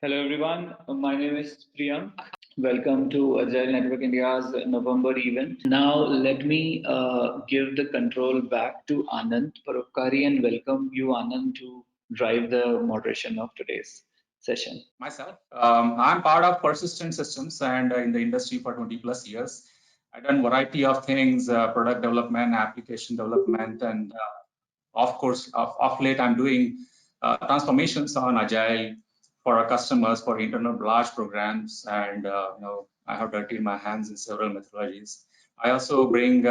Hello everyone, my name is Priyank. Welcome to Agile Network India's November event. Now let me give the control back to Anand Parupkari and welcome you Anand to drive the moderation of today's session. Myself. I'm part of Persistent Systems and in the industry for 20 plus years. I've done variety of things, product development, application development, and of course, of late, I'm doing transformations on Agile for our customers for internal large programs, and I have dirtied my hands in several methodologies. I also bring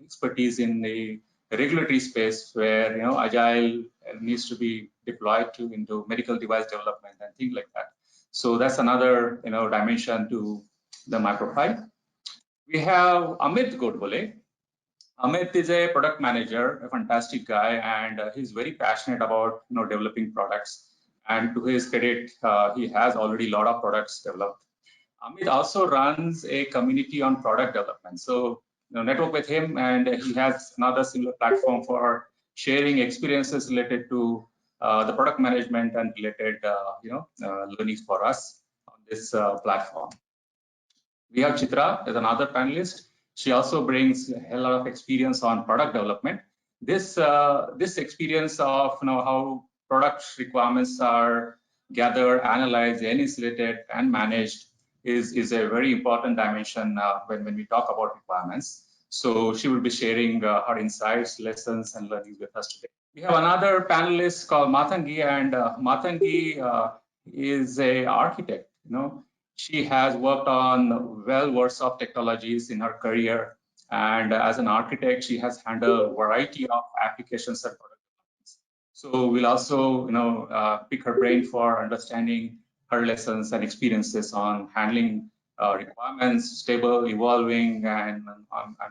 expertise in the regulatory space where Agile needs to be deployed to into medical device development and things like that. So that's another dimension to my profile. We have Amit Godbole. Amit is a product manager, a fantastic guy, and he's very passionate about developing products. And to his credit, he has already a lot of products developed. Amit also runs a community on product development. So network with him, and he has another similar platform for sharing experiences related to the product management and related learnings for us on this platform. We have Chitra as another panelist. She also brings a hell lot of experience on product development. This experience of how product requirements are gathered, analyzed, enunciated, and managed is a very important dimension when we talk about requirements. So she will be sharing her insights, lessons, and learnings with us today. We have another panelist called Matangi, and Matangi is a architect. She has worked on well-worth of technologies in her career, and as an architect, she has handled a variety of applications and product developments. So we'll also, pick her brain for understanding her lessons and experiences on handling requirements, stable, evolving, and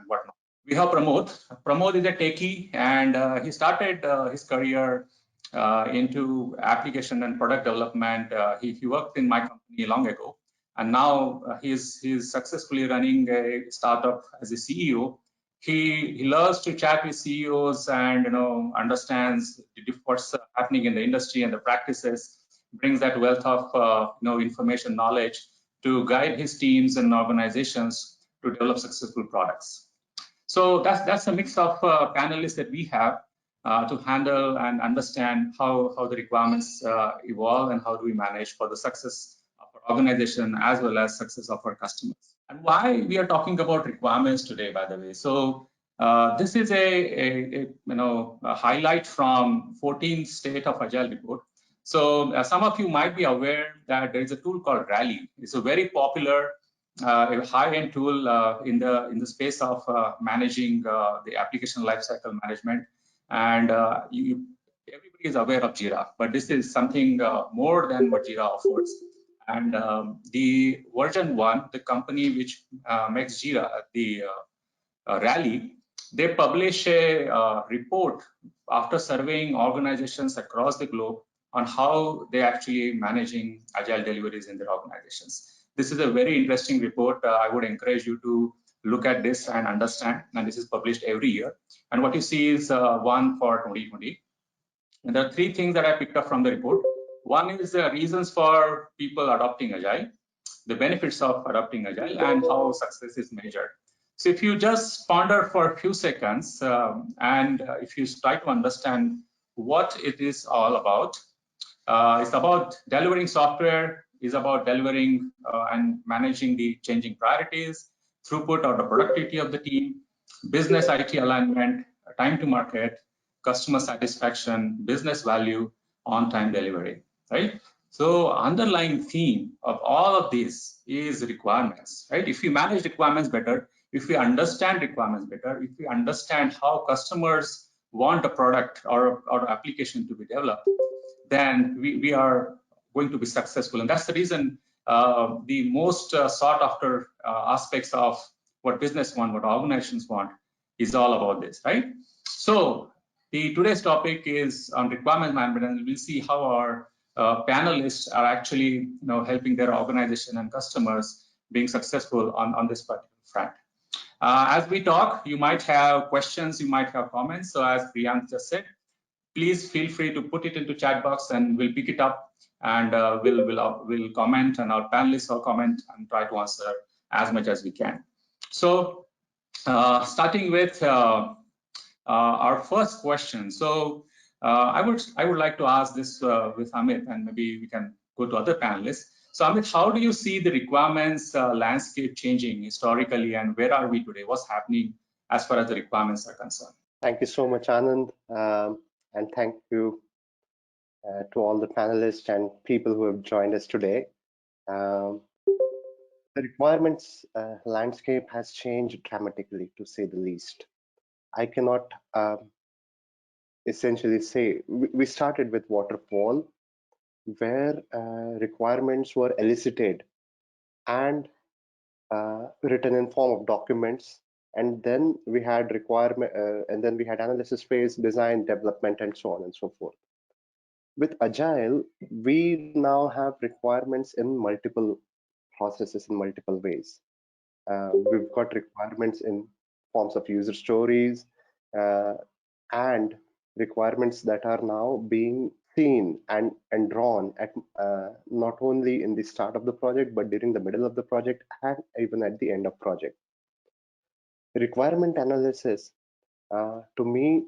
whatnot. We have Pramod. Pramod is a techie, and he started his career into application and product development. He worked in my company long ago, and now he's successfully running a startup as a CEO. He loves to chat with CEOs and understands what's happening in the industry and the practices. Brings that wealth of information, knowledge to guide his teams and organizations to develop successful products. So that's a mix of panelists that we have to handle and understand how the requirements evolve and how do we manage for the success of our organization as well as success of our customers. And why we are talking about requirements today, by the way. So this is a highlight from 14th State of Agile report. So some of you might be aware that there is a tool called Rally. It's a very popular a high-end tool in the space of managing the application lifecycle management. And everybody is aware of Jira, but this is something more than what Jira offers. And the version 1, the company which makes Jira, the Rally, they publish a report after surveying organizations across the globe on how they actually managing agile deliveries in their organizations. This is a very interesting report. I would encourage you to look at this and understand. And this is published every year. And what you see is one for 2020. And there are 3 things that I picked up from the report. One is the reasons for people adopting Agile, the benefits of adopting Agile, and how success is measured. So if you just ponder for a few seconds and if you try to understand what it is all about, it's about delivering software, is about delivering and managing the changing priorities, throughput or the productivity of the team, business IT alignment, time to market, customer satisfaction, business value, on-time delivery, right? So underlying theme of all of this is requirements, right? If we manage requirements better, if we understand requirements better, if we understand how customers want a product or application to be developed, then we are going to be successful. And that's the reason the most sought after aspects of what business want, what organizations want is all about this, right? So today's topic is on requirement management, and we'll see how our panelists are actually helping their organization and customers being successful on this particular front. As we talk, you might have questions, you might have comments. So as Priyank just said, please feel free to put it into chat box and we'll pick it up, and we'll comment, and our panelists will comment and try to answer as much as we can. So starting with our first question. So I would like to ask this with Amit, and maybe we can go to other panelists. So Amit, how do you see the requirements landscape changing historically, and where are we today? What's happening as far as the requirements are concerned? Thank you so much, Anand, and thank you to all the panelists and people who have joined us today. The requirements landscape has changed dramatically, to say the least. I cannot essentially say we started with waterfall, where requirements were elicited and written in form of documents, and then we had analysis phase, design, development, and so on and so forth. With Agile, we now have requirements in multiple processes in multiple ways. We've got requirements in forms of user stories and requirements that are now being seen and drawn at not only in the start of the project, but during the middle of the project and even at the end of project. Requirement analysis, to me,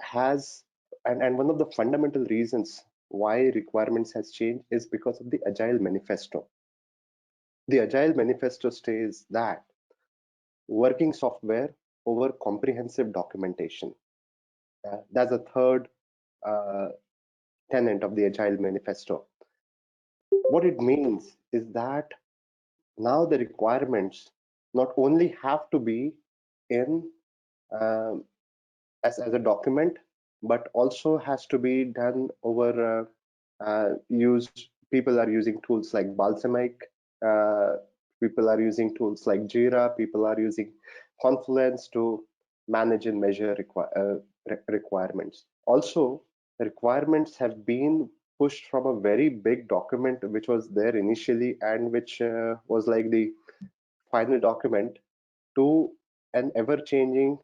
has and one of the fundamental reasons why requirements has changed is because of the Agile Manifesto. The Agile Manifesto states that working software over comprehensive documentation. That's the third tenet of the Agile Manifesto. What it means is that now the requirements not only have to be in as a document, but also has to be done over people are using tools like Balsamiq, people are using tools like Jira, people are using Confluence to manage and measure requirements. Also, requirements have been pushed from a very big document which was there initially and which was like the final document to an ever-changing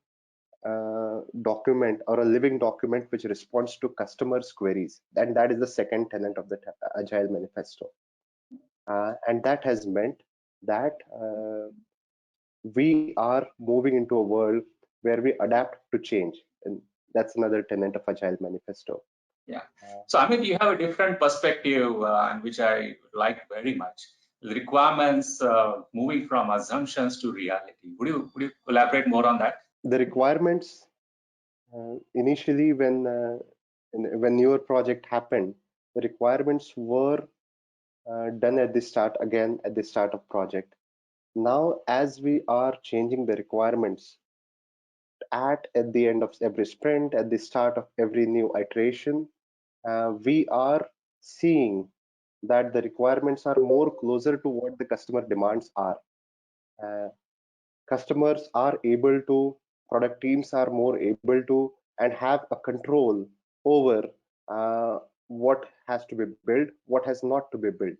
document or a living document which responds to customers' queries. And that is the second tenet of the Agile Manifesto. And that has meant that we are moving into a world where we adapt to change. And that's another tenet of Agile Manifesto. Yeah. So, Amit, you have a different perspective, and which I like very much. The requirements moving from assumptions to reality. Would you elaborate more on that? The requirements initially, when newer project happened, the requirements were done at the start of project. Now, as we are changing the requirements at the end of every sprint, at the start of every new iteration, we are seeing that the requirements are more closer to what the customer demands are. Customers are able to, product teams are more able to, and have a control over what has to be built, what has not to be built.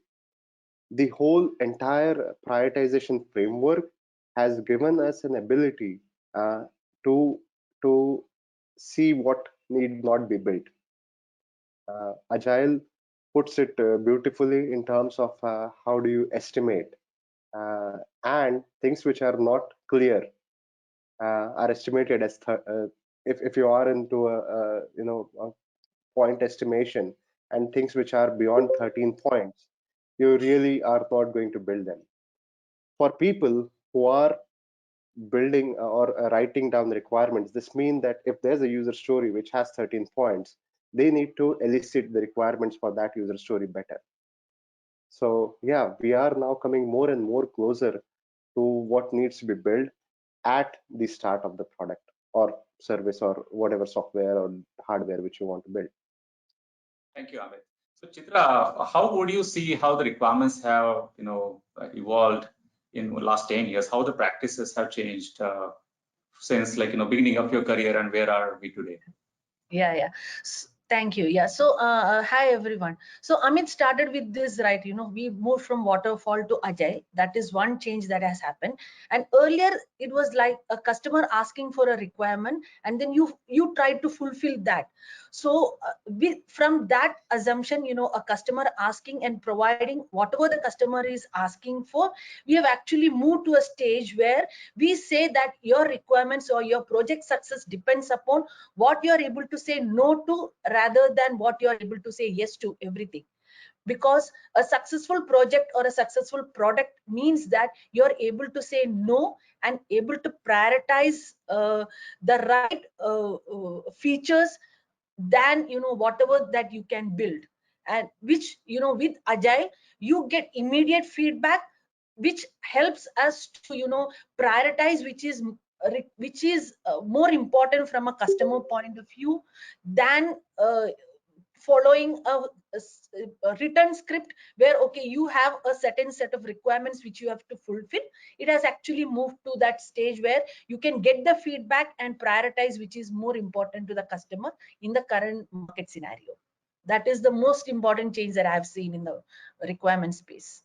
The whole entire prioritization framework has given us an ability to see what need not be built. Agile puts it beautifully in terms of how do you estimate, and things which are not clear are estimated as if you are into a point estimation, and things which are beyond 13 points, you really are not going to build them. For people who are building or writing down the requirements, this means that if there's a user story which has 13 points, they need to elicit the requirements for that user story better. So yeah, we are now coming more and more closer to what needs to be built at the start of the product or service or whatever software or hardware which you want to build. Thank you, Amit. So Chitra, how would you see how the requirements have evolved in the last 10 years? How the practices have changed since beginning of your career, and where are we today? Yeah. Thank you. Yeah. So, hi everyone. So, Amit started with this, right? We moved from waterfall to Agile. That is one change that has happened. And earlier, it was like a customer asking for a requirement, and then you tried to fulfill that. So from that assumption, a customer asking and providing whatever the customer is asking for, we have actually moved to a stage where we say that your requirements or your project success depends upon what you are able to say no to rather than what you are able to say yes to everything. Because a successful project or a successful product means that you're able to say no and able to prioritize the right features than whatever that you can build, and which with Agile you get immediate feedback, which helps us to prioritize which is more important from a customer point of view than following a written script where okay, you have a certain set of requirements which you have to fulfill. It has actually moved to that stage where you can get the feedback and prioritize which is more important to the customer in the current market scenario. That is the most important change that I have seen in the requirement space.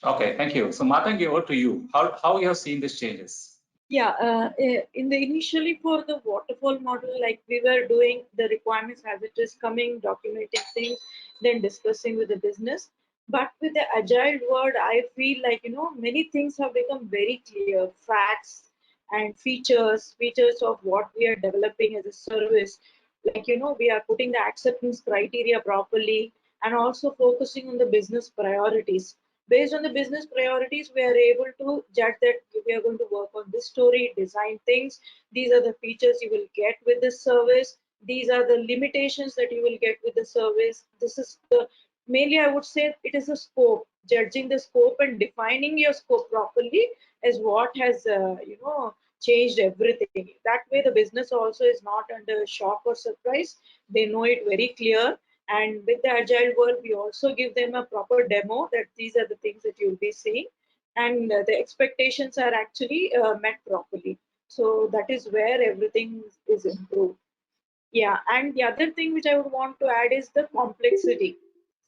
Okay, thank you. So Matangi, over to you. How you have seen these changes? Yeah, in the initially for the waterfall model, like we were doing the requirements as it is coming, documenting things, then discussing with the business. But with the agile world, I feel like many things have become very clear, facts and features of what we are developing as a service. Like we are putting the acceptance criteria properly and also focusing on the business priorities. Based on the business priorities, we are able to judge that we are going to work on this story, design things. These are the features you will get with this service. These are the limitations that you will get with the service. This is the mainly, I would say, it is a scope. Judging the scope and defining your scope properly is what has changed everything. That way, the business also is not under shock or surprise. They know it very clear. And with the agile world, we also give them a proper demo that these are the things that you'll be seeing, and the expectations are actually met properly. So that is where everything is improved. Yeah, and the other thing which I would want to add is the complexity.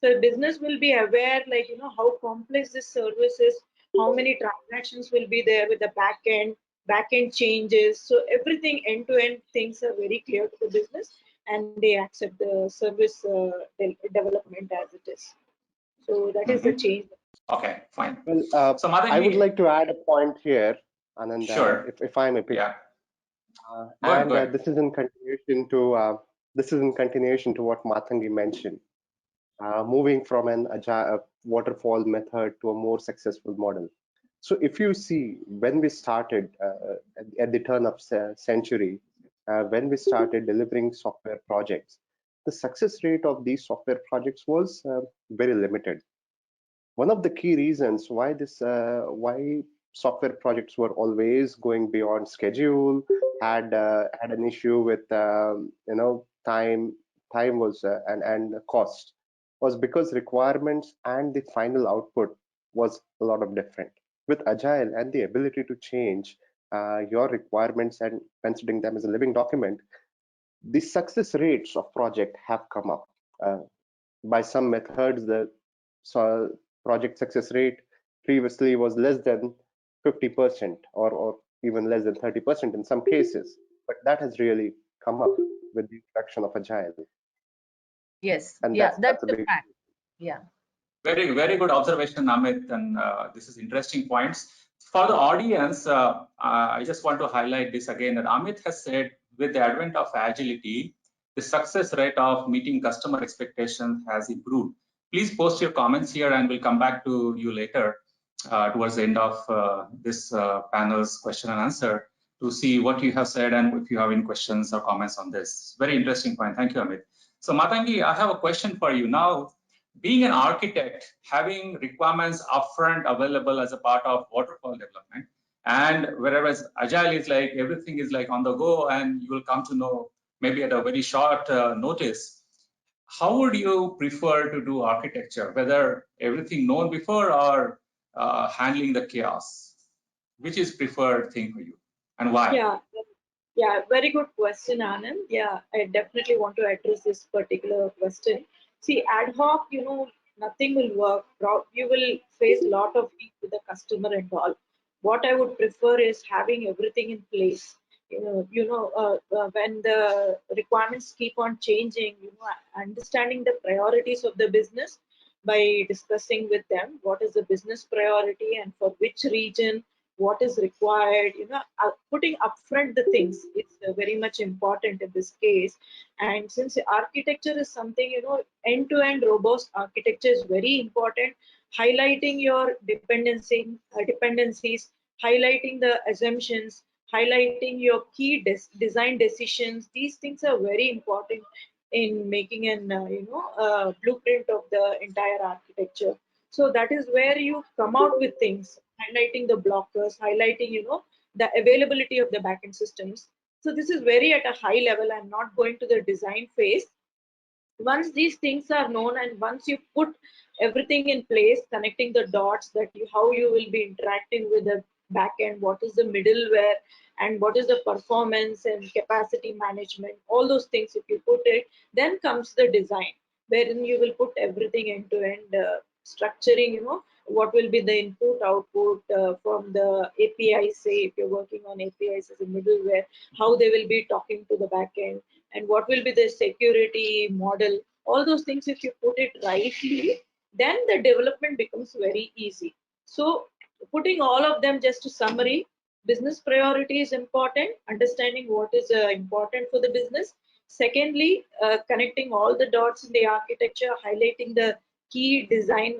So business will be aware, like how complex this service is, how many transactions will be there with the back end changes. So everything end to end things are very clear to the business, and they accept the service development as it is. So that is the change. Okay, fine. Well, So Matangi, I would like to add a point here, Anand, sure. if I may pick. Yeah. Go ahead. This is in continuation to what Matangi mentioned. Moving from an agile waterfall method to a more successful model. So if you see, when we started at the turn of century, when we started delivering software projects, the success rate of these software projects was very limited. One of the key reasons why software projects were always going beyond schedule, had an issue with time was and cost, was because requirements and the final output was a lot of different. With agile and the ability to change your requirements and considering them as a living document, the success rates of project have come up. By some methods, the project success rate previously was less than 50% or even less than 30% in some cases, but that has really come up with the introduction of agile. Yes, And yeah, that's a the big fact. Yeah. Very, very good observation, Amit, and this is interesting points. For the audience, I just want to highlight this again, that Amit has said with the advent of agility, the success rate of meeting customer expectations has improved. Please post your comments here and we'll come back to you later towards the end of this panel's question and answer to see what you have said and if you have any questions or comments on this. Very interesting point. Thank you, Amit. So Matangi, I have a question for you now. Being an architect, having requirements upfront available as a part of waterfall development, and whereas agile is like everything is like on the go and you will come to know maybe at a very short notice, how would you prefer to do architecture, whether everything known before or handling the chaos? Which is preferred thing for you and why? Yeah, very good question, Anand. Yeah, I definitely want to address this particular question. See, ad hoc, nothing will work. You will face a lot of heat with the customer and all. What I would prefer is having everything in place. when the requirements keep on changing, understanding the priorities of the business by discussing with them what is the business priority and for which region, what is required, putting upfront the things is very much important in this case. And since architecture is something, end-to-end robust architecture is very important, highlighting your dependencies, highlighting the assumptions, highlighting your key design decisions. These things are very important in making an blueprint of the entire architecture. So that is where you come out with things, highlighting the blockers, highlighting the availability of the backend systems. So this is very at a high level. I'm not going to the design phase. Once these things are known and once you put everything in place, connecting the dots, that how you will be interacting with the backend, what is the middleware, and what is the performance and capacity management, all those things, if you put it, then comes the design, wherein you will put everything end to end, structuring, what will be the input output from the APIs, say if you're working on APIs as a middleware, how they will be talking to the backend, and what will be the security model. All those things, if you put it rightly, then the development becomes very easy. So putting all of them, just to summary, business priority is important, understanding what is important for the business. Secondly, connecting all the dots in the architecture, highlighting the key design,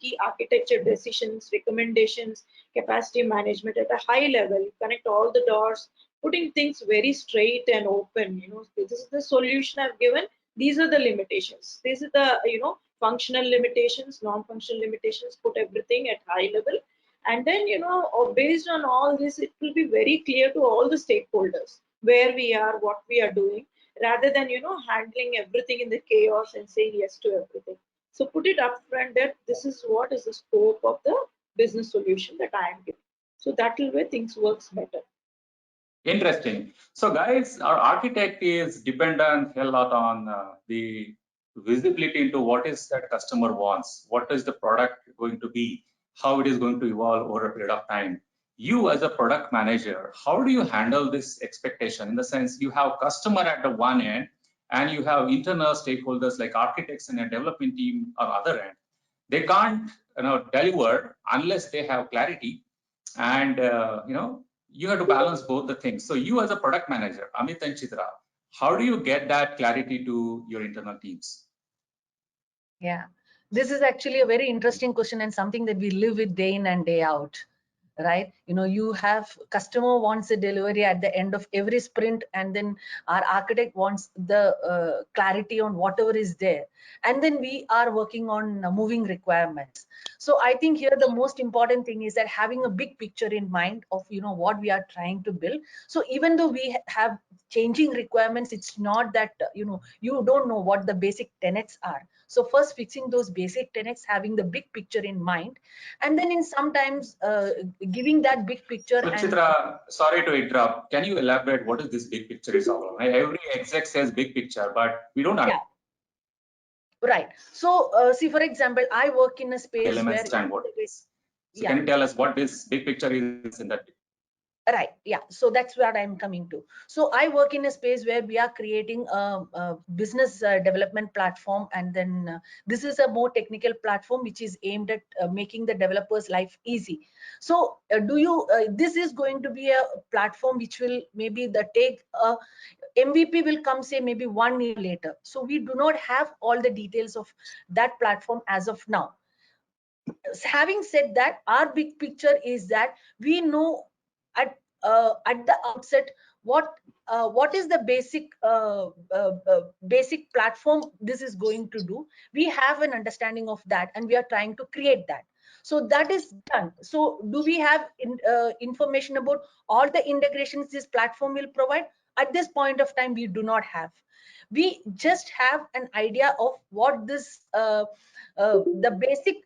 key architecture decisions, recommendations, capacity management at a high level, connect all the dots, putting things very straight and open. This is the solution I've given. These are the limitations. This is the, functional limitations, non-functional limitations, put everything at high level. And then, based on all this, it will be very clear to all the stakeholders where we are, what we are doing, rather than, handling everything in the chaos and saying yes to everything. So put it up front that this is what is the scope of the business solution that I am giving. So that will where things works better. Interesting. So guys, our architect is dependent a lot on the visibility into what is that customer wants, what is the product going to be, how it is going to evolve over a period of time. You as a product manager, how do you handle this expectation? In the sense, you have customer at the one end and you have internal stakeholders like architects and a development team on the other end. They can't deliver unless they have clarity, and you have to balance both the things. So you as a product manager, Amit and Chitra, how do you get that clarity to your internal teams? Yeah, this is actually a very interesting question and something that we live with day in and day out, right? You have customer wants a delivery at the end of every sprint, and then our architect wants the clarity on whatever is there, and then we are working on moving requirements. So I think here the most important thing is that having a big picture in mind of what we are trying to build. So even though we have changing requirements, it's not that you don't know what the basic tenets are. So first fixing those basic tenets, having the big picture in mind, and then in sometimes giving that big picture. So Chitra, sorry to interrupt. Can you elaborate what is this big picture is all about? Every exec says big picture, but we don't understand. Right. So see, for example, I work in a space Elements where what it is. So can you tell us what this big picture is in that? Right. Yeah. So that's what I'm coming to. So I work in a space where we are creating a business development platform, and then this is a more technical platform which is aimed at making the developers' life easy. So this is going to be a platform which will maybe take MVP will come, say, maybe 1 year later. So we do not have all the details of that platform as of now. Having said that, our big picture is that we know at the outset what is the basic platform this is going to do. We have an understanding of that, and we are trying to create that. So that is done. So do we have information about all the integrations this platform will provide? At this point of time, we do not have. We just have an idea of what this the basic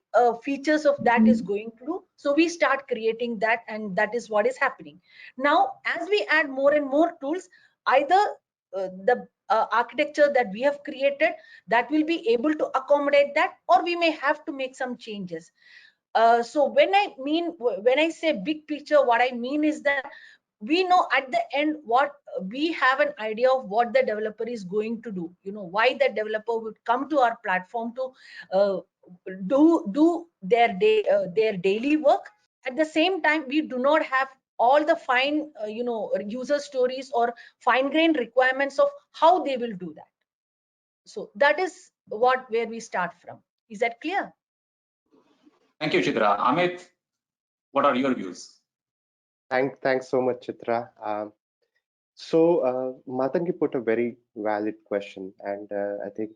features of that is going to do. So we start creating that, and that is what is happening now. As we add more and more tools, either the architecture that we have created that will be able to accommodate that, or we may have to make some changes. So when I say big picture, what I mean is that we know at the end what we have an idea of what the developer is going to do, why the developer would come to our platform to do their daily work. At the same time, we do not have all the fine user stories or fine grained requirements of how they will do that. So that is where we start from. Is that clear? Thank you, Chitra. Amit, what are your views? Thanks so much, Chitra. Matangi put a very valid question, and I think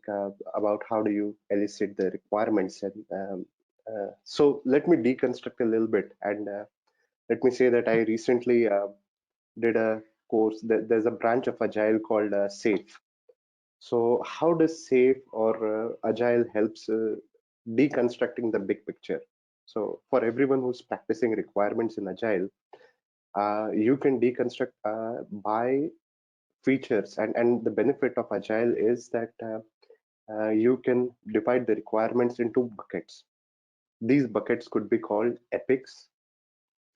about how do you elicit the requirements. And so let me deconstruct a little bit, and let me say that I recently did a course. There's a branch of Agile called SAFE. So how does SAFE or Agile helps deconstructing the big picture? So for everyone who's practicing requirements in Agile, you can deconstruct by features, and the benefit of Agile is that you can divide the requirements into buckets. These buckets could be called epics,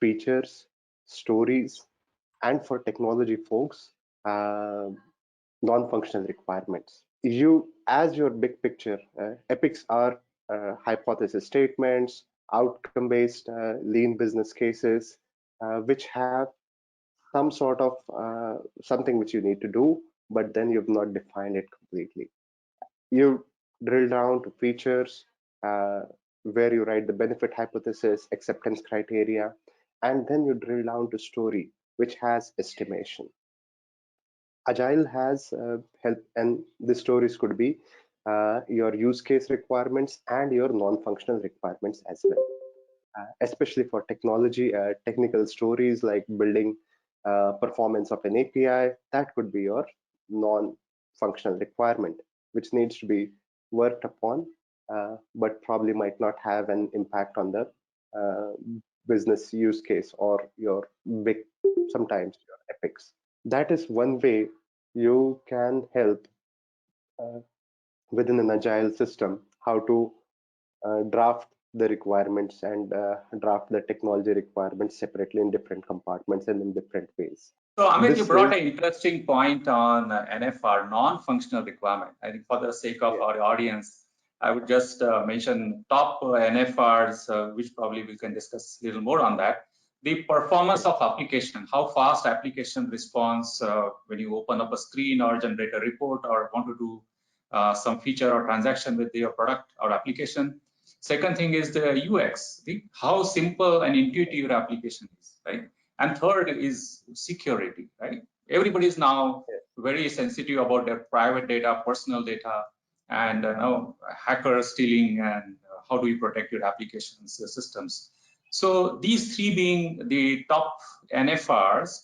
features, stories, and for technology folks, non-functional requirements. You, as your big picture, epics are hypothesis statements, outcome-based lean business cases, which have some sort of something which you need to do, but then you've not defined it completely. You drill down to features, where you write the benefit hypothesis, acceptance criteria, and then you drill down to story, which has estimation. Agile has help, and the stories could be your use case requirements and your non-functional requirements as well. Especially for technology, technical stories like building performance of an API, that could be your non-functional requirement, which needs to be worked upon, but probably might not have an impact on the business use case or your big, sometimes your epics. That is one way you can help within an agile system how to draft the requirements and draft the technology requirements separately in different compartments and in different ways. So, Amit, you brought an interesting point on NFR, non-functional requirement. I think for the sake of our audience, I would just mention top NFRs, which probably we can discuss a little more on that. The performance of application, how fast application responds when you open up a screen or generate a report or want to do some feature or transaction with your product or application. Second thing is the UX, how simple and intuitive your application is, right? And third is security, right? Everybody is now very sensitive about their private data, personal data, and now hackers stealing, and how do you protect your applications, your systems. So these three being the top NFRs,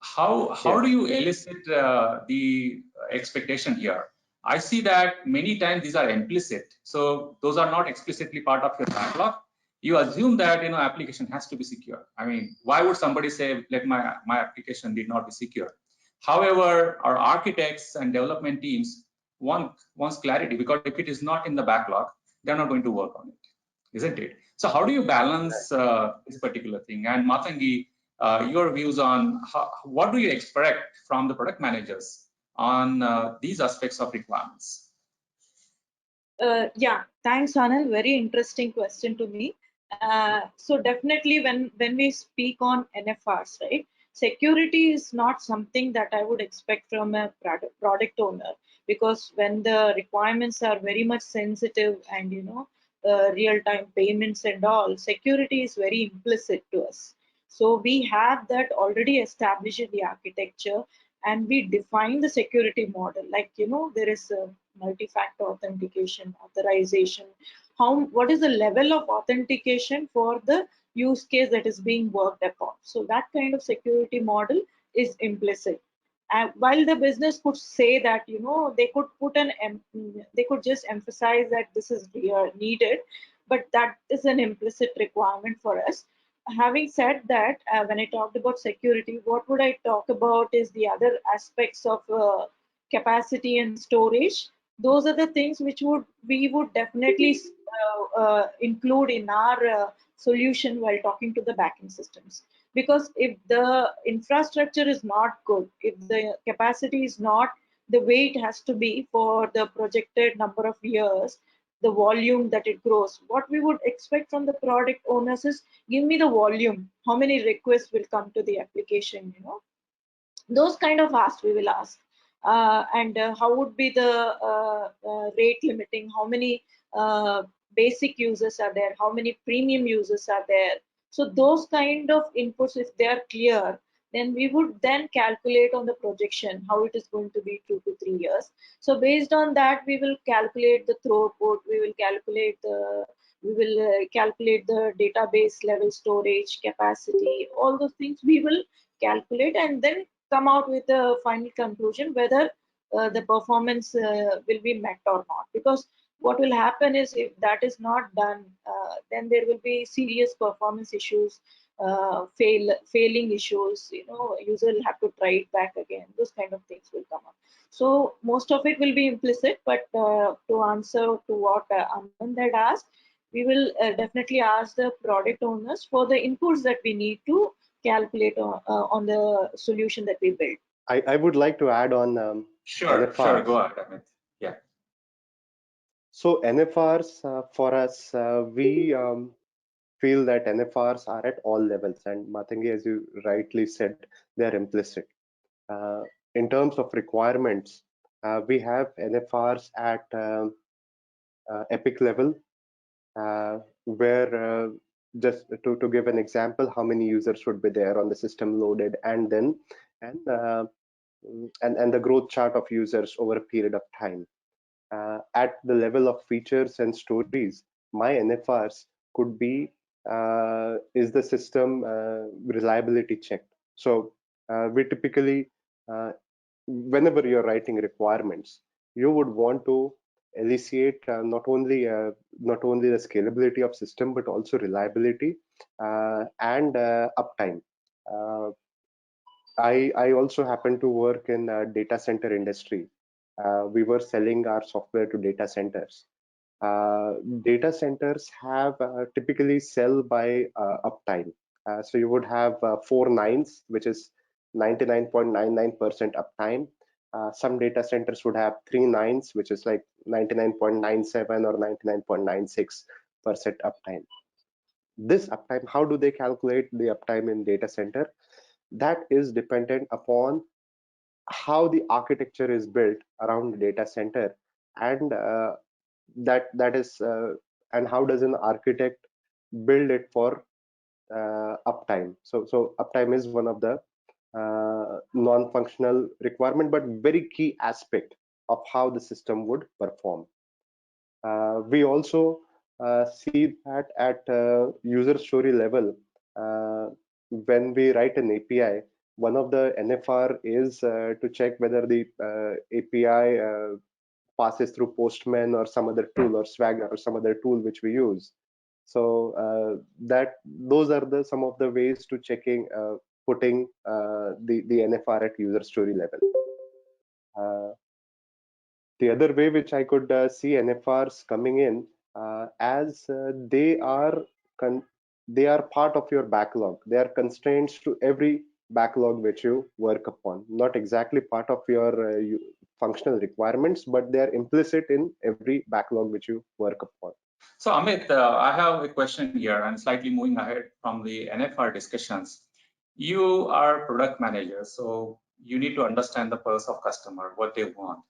how do you elicit the expectation here? I see that many times these are implicit. So those are not explicitly part of your backlog. You assume that application has to be secure. I mean, why would somebody say, let my application did not be secure? However, our architects and development teams wants clarity, because if it is not in the backlog, they're not going to work on it, isn't it? So how do you balance this particular thing? And Matangi, your views on what do you expect from the product managers on these aspects of requirements? Yeah, thanks, Anil. Very interesting question to me. So definitely when we speak on NFRs, right, security is not something that I would expect from a product owner, because when the requirements are very much sensitive and real-time payments and all, security is very implicit to us. So we have that already established in the architecture, and we define the security model. Like there is a multi-factor authentication, authorization. What is the level of authentication for the use case that is being worked upon? So that kind of security model is implicit. While the business could say that they could they could just emphasize that this is needed, but that is an implicit requirement for us. Having said that, when I talked about security, what would I talk about is the other aspects of capacity and storage. Those are the things which we would definitely include in our solution while talking to the backend systems, because if the infrastructure is not good, if the capacity is not the way it has to be for the projected number of years, the volume that it grows, what we would expect from the product owners is, give me the volume, how many requests will come to the application, those kind of asks we will ask. And how would be the rate limiting, how many basic users are there, how many premium users are there. So those kind of inputs, if they are clear, then we would then calculate on the projection how it is going to be 2 to 3 years. So based on that, we will calculate the throughput, we will calculate the database level storage capacity, all those things we will calculate, and then come out with a final conclusion whether the performance will be met or not. Because what will happen is, if that is not done, then there will be serious performance issues, failing issues, user will have to try it back again, those kind of things will come up. So most of it will be implicit, but to answer to what Anand had asked, we will definitely ask the product owners for the inputs that we need to calculate on the solution that we build. I would like to add on Sure, NFRs. go ahead, Amit. Yeah. So NFRs for us, we feel that NFRs are at all levels, and Matangi, as you rightly said, they are implicit. In terms of requirements, we have NFRs at epic level, where just to give an example, how many users should be there on the system loaded, and then and the growth chart of users over a period of time. At the level of features and stories, my NFRs could be, is the system reliability checked? So we typically, whenever you're writing requirements, you would want to elicit not only the scalability of system, but also reliability and uptime. I also happen to work in data center industry. We were selling our software to data centers. Data centers have typically sell by uptime. So you would have 4 nines, which is 99.99% uptime. Some data centers would have 3 nines, which is like 99.97 or 99.96% uptime. This uptime, how do they calculate the uptime in data center? That is dependent upon how the architecture is built around the data center, and that is and how does an architect build it for uptime. So uptime is one of the non-functional requirement, but very key aspect of how the system would perform. We also see that at user story level, when we write an API, one of the NFR is to check whether the API passes through Postman or some other tool, or Swagger or some other tool which we use. So those are some of the ways to checking, putting the NFR at user story level. The other way which I could see NFRs coming in, as they are part of your backlog. They are constraints to every backlog which you work upon. Not exactly part of your functional requirements, but they are implicit in every backlog which you work upon. So Amit, I have a question here, and slightly moving ahead from the NFR discussions. You are product manager, so you need to understand the pulse of customer, what they want.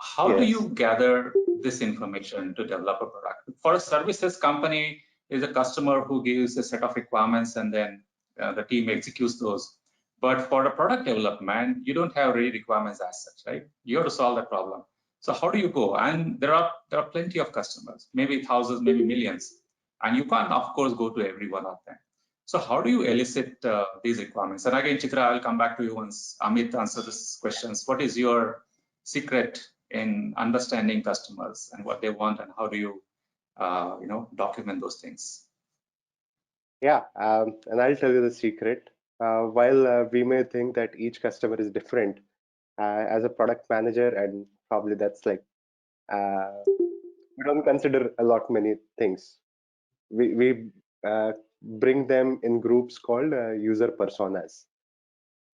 How do you gather this information to develop a product? For a services company, is a customer who gives a set of requirements, and then the team executes those. But for the product development, you don't have ready requirements as such, right? You have to solve that problem. So how do you go? And there are plenty of customers, maybe thousands, maybe millions, and you can't, of course, go to every one of them. So how do you elicit these requirements? And again, Chitra, I'll come back to you once Amit answers these questions. What is your secret in understanding customers and what they want, and how do you, document those things? Yeah, and I'll tell you the secret. While we may think that each customer is different, as a product manager, and probably that's like we don't consider a lot many things. We bring them in groups called user personas.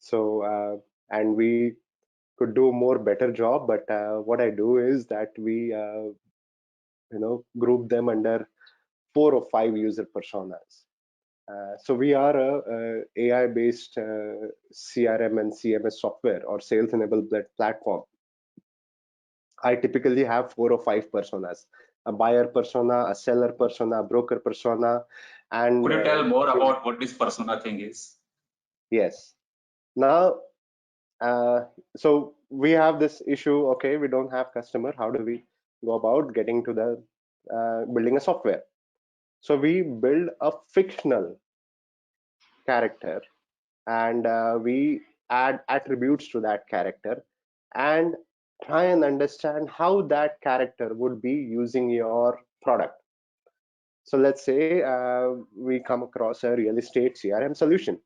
So, and we could do more better job, but what I do is that we, group them under 4 or 5 user personas. So we are a AI-based CRM and CMS software or sales-enabled platform. I typically have 4 or 5 personas: a buyer persona, a seller persona, a broker persona, and could you tell more about what this persona thing is? Yes. Now, so we have this issue. Okay, we don't have customer. How do we go about getting to the building a software? So we build a fictional character, and we add attributes to that character and try and understand how that character would be using your product. So let's say we come across a real estate CRM solution,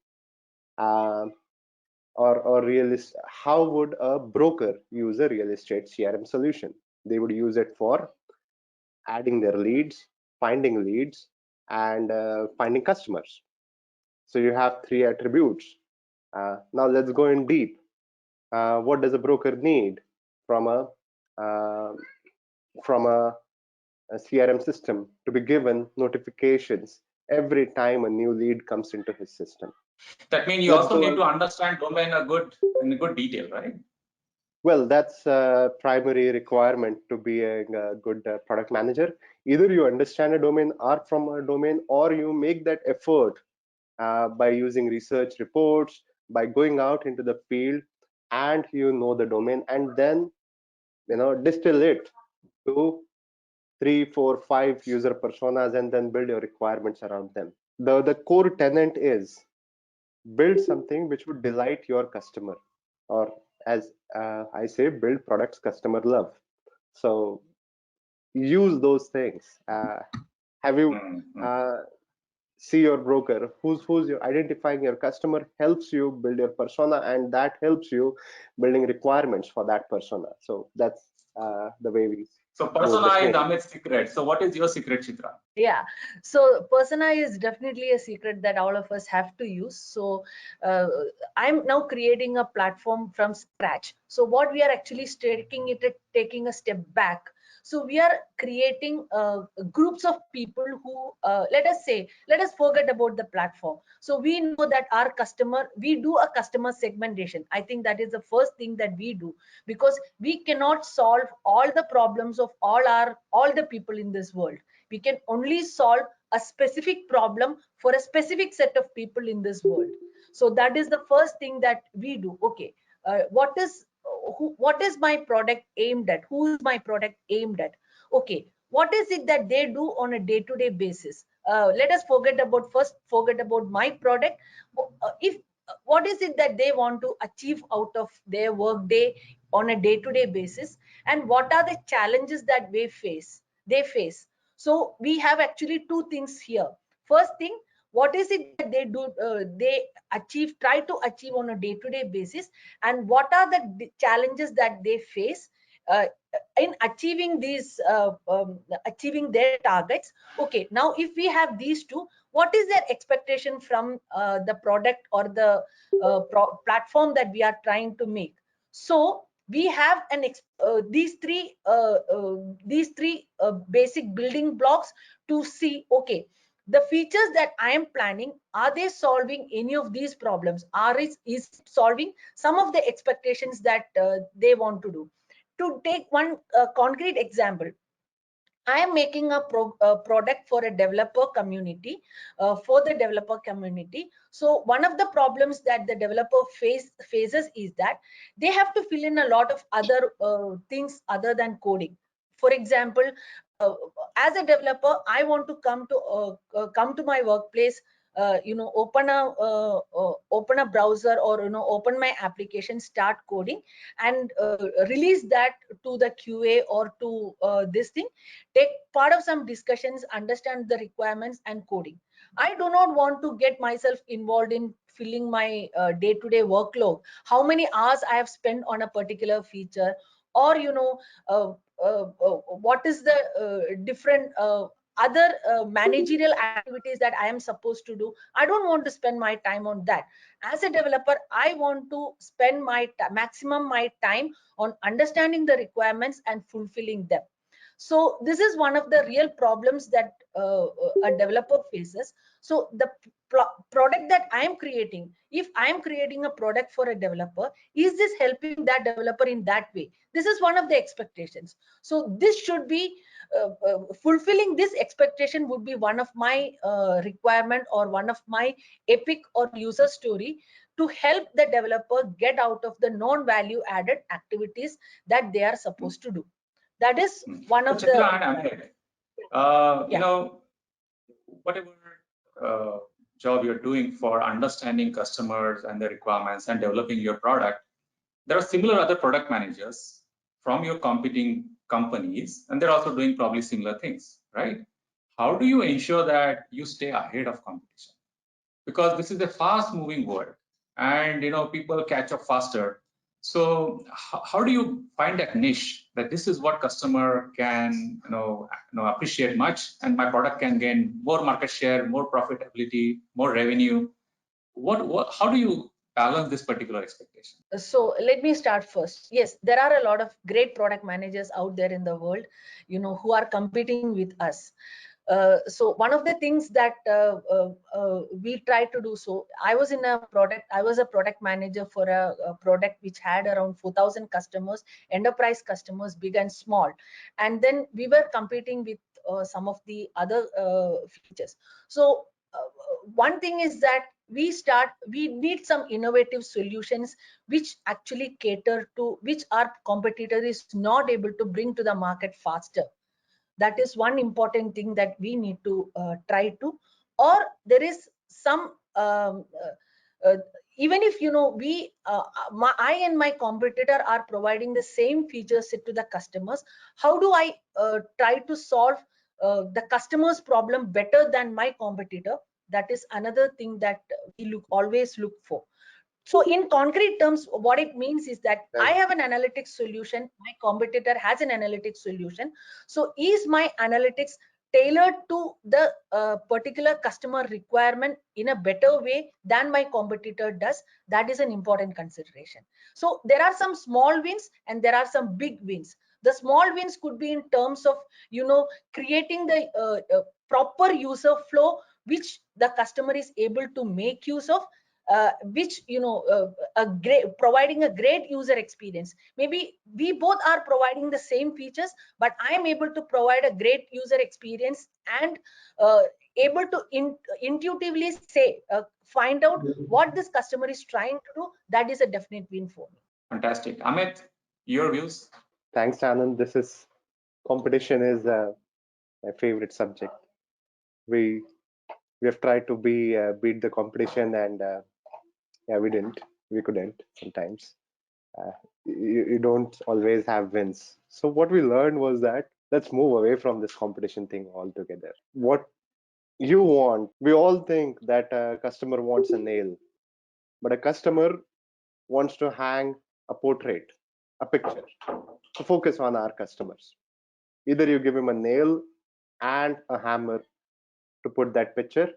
or how would a broker use a real estate CRM solution? They would use it for adding their leads, and finding customers. So you have 3 attributes. Now let's go in deep. What does a broker need from a uh, CRM system to be given notifications every time a new lead comes into his system? That means you also need to understand domain in a good detail, right? Well, that's a primary requirement to be a good product manager. Either you understand a domain, are from a domain, or you make that effort by using research reports, by going out into the field, and you know the domain, and then distill it to 3, 4, 5 user personas, and then build your requirements around them. The core tenet is build something which would delight your customer, or as I say, build products customer love. So use those things. Have you see your broker, who's your identifying your customer, helps you build your persona, and that helps you building requirements for that persona. So that's the way we. So persona is Amit's secret. So what is your secret, Chitra? Yeah, so persona is definitely a secret that all of us have to use. So I'm now creating a platform from scratch. So what we are actually taking a step back. So we are creating groups of people who, let us forget about the platform. So we know that we do a customer segmentation. I think that is the first thing that we do, because we cannot solve all the problems of all the people in this world. We can only solve a specific problem for a specific set of people in this world. So that is the first thing that we do. Okay, what is my product aimed at? Who is my product aimed at? Okay, what is it that they do on a day-to-day basis? Let us forget about my product. If what is it that they want to achieve out of their work day on a day-to-day basis, and what are the challenges that they face? So we have actually 2 things here. First thing, what is it that they do, try to achieve on a day-to-day basis, and what are the challenges that they face in achieving achieving their targets. Okay, now if we have these 2, what is their expectation from the product or the platform that we are trying to make? So we have these three basic building blocks to see, okay, the features that I am planning, are they solving any of these problems? Is solving some of the expectations that they want to do? To take one concrete example, I am making a product for a developer community, So one of the problems that the developer faces is that they have to fill in a lot of other things other than coding. For example, as a developer, I want to come to my workplace, open a browser, or open my application, start coding, and release that to the QA or to this thing, take part of some discussions, understand the requirements, and coding. I do not want to get myself involved in filling my day-to-day workload, how many hours I have spent on a particular feature, or what is the different other managerial activities that I am supposed to do. I don't want to spend my time on that. As a developer, I want to spend my maximum my time on understanding the requirements and fulfilling them. So this is one of the real problems that a developer faces. So the product that I am creating, if I am creating a product for a developer, is this helping that developer in that way? This is one of the expectations. So this should be fulfilling this expectation would be one of my requirement or one of my epic or user story to help the developer get out of the non-value added activities that they are supposed to do. That is one of Chitra the and Amit, you yeah. know, whatever job you're doing for understanding customers and their requirements and developing your product, there are similar other product managers from your competing companies, and they're also doing probably similar things, right? How do you ensure that you stay ahead of competition? Because this is a fast moving world, and people catch up faster. So how do you find that niche that this is what customer can appreciate much, and my product can gain more market share, more profitability, more revenue? What how do you balance this particular expectation? So let me start first. Yes, there are a lot of great product managers out there in the world, who are competing with us. So one of the things that we try to do, so I was a product manager for a product which had around 4,000 customers, enterprise customers, big and small. And then we were competing with some of the other features. So one thing is that we need some innovative solutions which actually cater to which our competitor is not able to bring to the market faster. That is one important thing that we need to try to, or there is some even if I and my competitor are providing the same features to the customers, how do I try to solve the customer's problem better than my competitor? That is another thing that we always look for. So in concrete terms, what it means is that I have an analytics solution, my competitor has an analytics solution. So is my analytics tailored to the particular customer requirement in a better way than my competitor does? That is an important consideration. So there are some small wins and there are some big wins. The small wins could be in terms of creating the proper user flow which the customer is able to make use of, providing a great user experience. Maybe we both are providing the same features, but I am able to provide a great user experience and able to intuitively find out what this customer is trying to do. That is a definite win for me. Fantastic. Amit, your views? Thanks, Anand. Competition is my favorite subject. We have tried to beat the competition, and yeah, we couldn't sometimes. You don't always have wins. So what we learned was that let's move away from this competition thing altogether. What you want, we all think that a customer wants a nail, but a customer wants to hang a portrait, a picture. So focus on our customers. Either you give him a nail and a hammer to put that picture,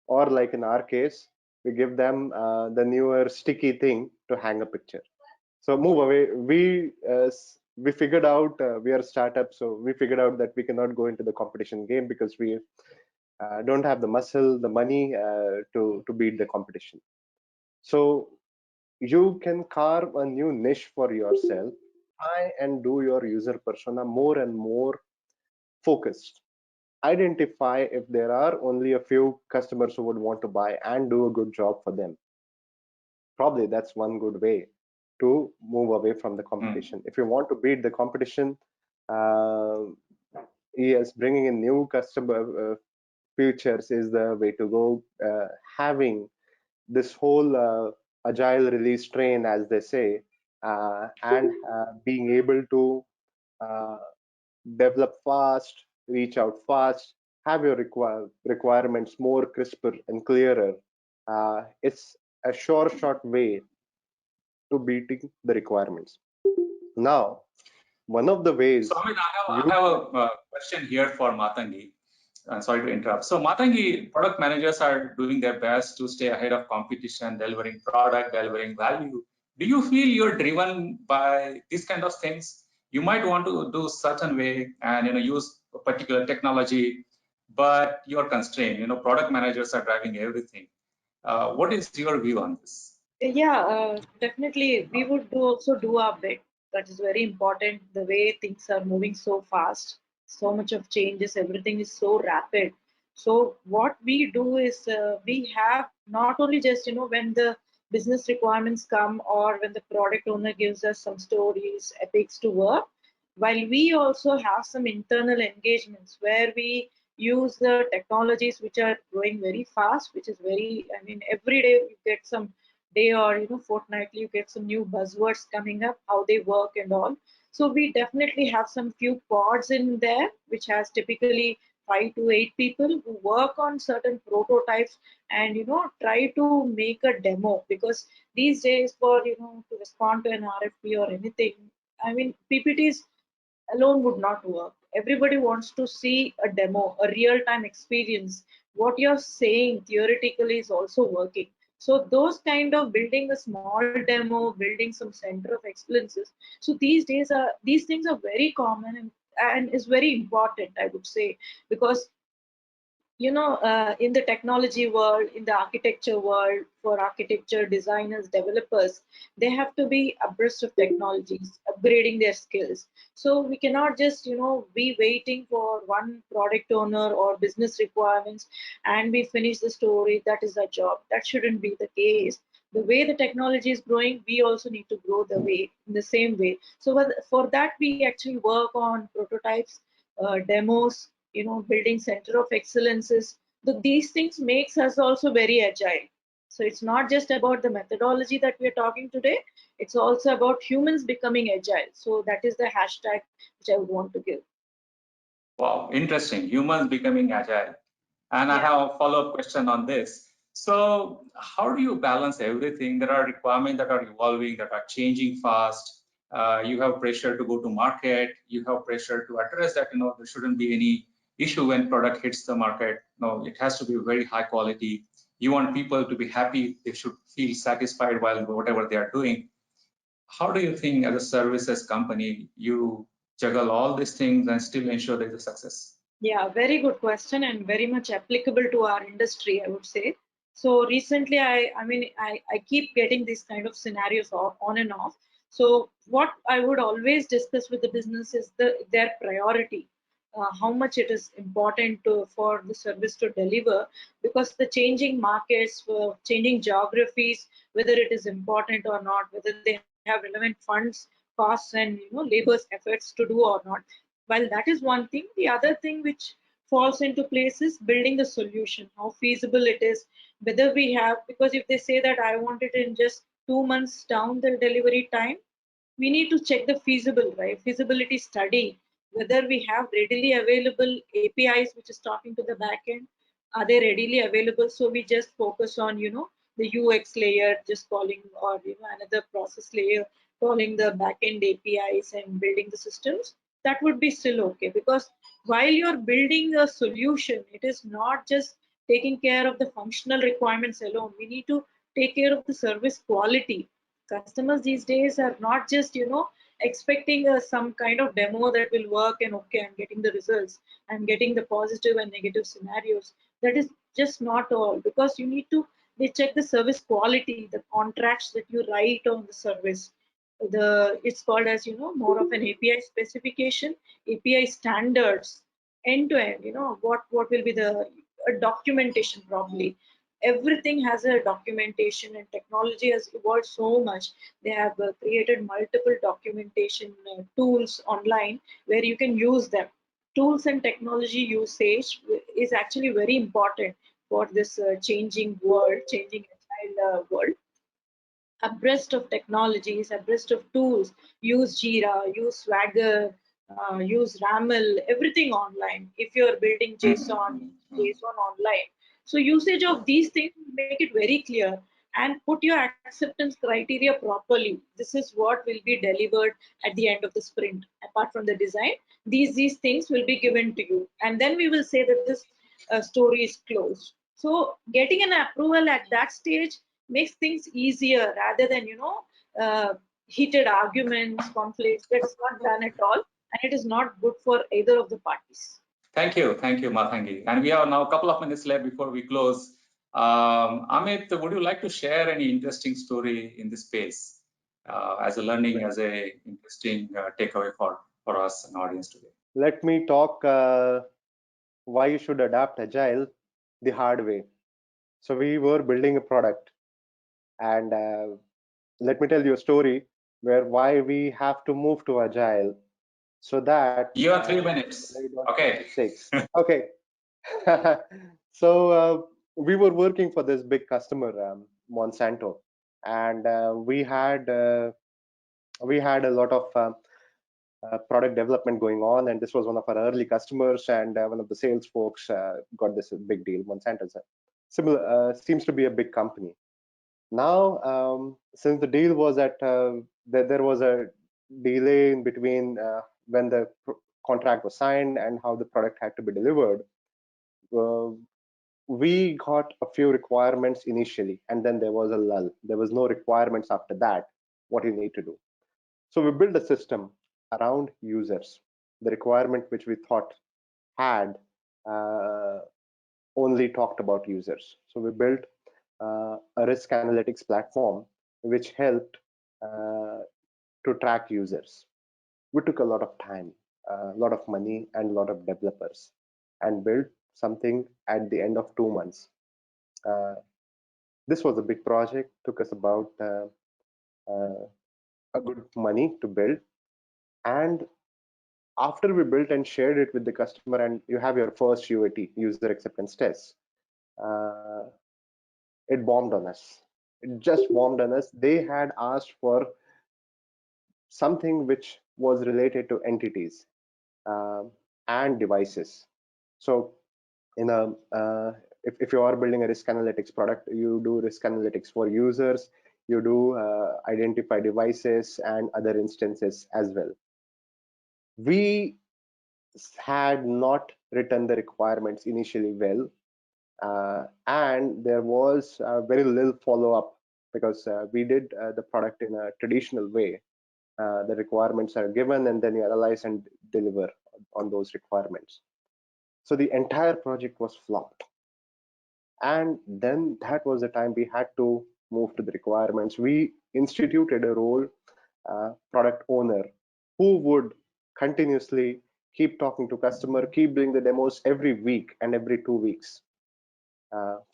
or like in our case, we give them the newer sticky thing to hang a picture. So move away. We figured out we are a startup, so we figured out that we cannot go into the competition game because we don't have the muscle, the money to beat the competition. So you can carve a new niche for yourself, try and do your user persona more and more focused. Identify if there are only a few customers who would want to buy and do a good job for them. Probably that's one good way to move away from the competition. If you want to beat the competition, yes, bringing in new customer features is the way to go. Having this whole agile release train, as they say, and being able to develop fast, reach out fast, have your requirements more crisper and clearer. It's a short way to beating the requirements. Now, one of the ways. So, I have a question here for Matangi. sorry to interrupt. So Matangi, product managers are doing their best to stay ahead of competition, delivering product, delivering value. Do you feel you're driven by these kind of things? You might want to do certain way and use a particular technology, but you're constrained. Product managers are driving everything. What is your view on this? Yeah, definitely. We would also do our bit. That is very important. The way things are moving so fast, so much of changes, everything is so rapid. So what we do is we have not only just when the business requirements come or when the product owner gives us some stories, epics to work, while we also have some internal engagements where we use the technologies which are growing very fast, which is very, I mean, every day you get some day or fortnightly you get some new buzzwords coming up, how they work and all. So we definitely have some few pods in there which has typically 5 to 8 people who work on certain prototypes and try to make a demo, because these days for to respond to an RFP or anything, I mean, PPTs alone would not work. Everybody wants to see a demo, a real time experience. What you're saying theoretically is also working. So those kind of building a small demo, building some center of excellences. So these things are very common, and is very important, I would say, because in the technology world, in the architecture world, for architecture designers, developers, they have to be abreast of technologies, upgrading their skills. So we cannot just be waiting for one product owner or business requirements and we finish the story. That is our job. That shouldn't be the case. The way the technology is growing, we also need to grow the way in the same way. So for that, we actually work on prototypes, demos, building center of excellences. These things makes us also very agile. So it's not just about the methodology that we're talking today, it's also about humans becoming agile. So that is the hashtag which I would want to give. Wow, interesting. Humans becoming agile. And I Yeah. have a follow-up question on this. So how do you balance everything? There are requirements that are evolving, that are changing fast. You have pressure to go to market. You have pressure to address that, there shouldn't be any issue when product hits the market. No, it has to be very high quality. You want people to be happy. They should feel satisfied while whatever they are doing. How do you think as a services company, you juggle all these things and still ensure there's a success? Yeah, very good question and very much applicable to our industry, I would say. So recently, I keep getting these kind of scenarios on and off. So what I would always discuss with the business is their priority, how much it is important for the service to deliver, because the changing markets, changing geographies, whether it is important or not, whether they have relevant funds, costs, and labor's efforts to do or not. While that is one thing, the other thing which falls into place is building the solution, how feasible it is, whether we have, because if they say that I want it in just 2 months down the delivery time, we need to check the feasibility study, whether we have readily available APIs which is talking to the backend. Are they readily available? So we just focus on the UX layer, just calling, or another process layer, calling the backend APIs and building the systems. That would be still okay, because while you're building a solution, it is not just taking care of the functional requirements alone. We need to take care of the service quality. Customers these days are not just expecting some kind of demo that will work and okay, I'm getting the results, I'm getting the positive and negative scenarios. That is just not all, because you need to, they check the service quality, the contracts that you write on the service. It's called as more of an API specification, API standards, end to end. What will be the documentation, probably everything has a documentation, and technology has evolved so much. They have created multiple documentation tools online where you can use them. Tools and technology usage is actually very important for this changing world, changing agile world. Abreast of technologies, abreast of tools, use Jira, use Swagger, use RAML, everything online. If you're building JSON online. So usage of these things make it very clear, and put your acceptance criteria properly. This is what will be delivered at the end of the sprint. Apart from the design, these things will be given to you. And then we will say that this story is closed. So getting an approval at that stage makes things easier rather than, heated arguments, conflicts. That is not done at all, and it is not good for either of the parties. Thank you, Mathangi. And we have now a couple of minutes left before we close. Amit, would you like to share any interesting story in this space as a learning, as a interesting takeaway for us and audience today? Let me talk why you should adapt Agile the hard way. So we were building a product, and let me tell you a story where why we have to move to Agile, so that you have 3 minutes. Okay. 6. Okay. So we were working for this big customer, Monsanto, and we had a lot of product development going on, and this was one of our early customers, and one of the sales folks got this big deal. Monsanto's similar, seems to be a big company. Now, since the deal was that there was a delay in between when the contract was signed and how the product had to be delivered, we got a few requirements initially, and then there was a lull. There was no requirements after that, what you need to do. So we built a system around users. The requirement which we thought had only talked about users. So we built a risk analytics platform which helped to track users. We took a lot of time, a lot of money, and a lot of developers, and built something at the end of 2 months. This was a big project, took us about a good money to build. And after we built and shared it with the customer, and you have your first UAT, user acceptance test, it bombed on us. It just bombed on us. They had asked for something which was related to entities and devices. So in a if you are building a risk analytics product, you do risk analytics for users, you do identify devices and other instances as well. We had not written the requirements initially well, and there was very little follow-up, because we did the product in a traditional way. The requirements are given, and then you analyze and deliver on those requirements. So the entire project was flopped. And then that was the time we had to move to the requirements. We instituted a role, product owner, who would continuously keep talking to customer, keep doing the demos every week and every 2 weeks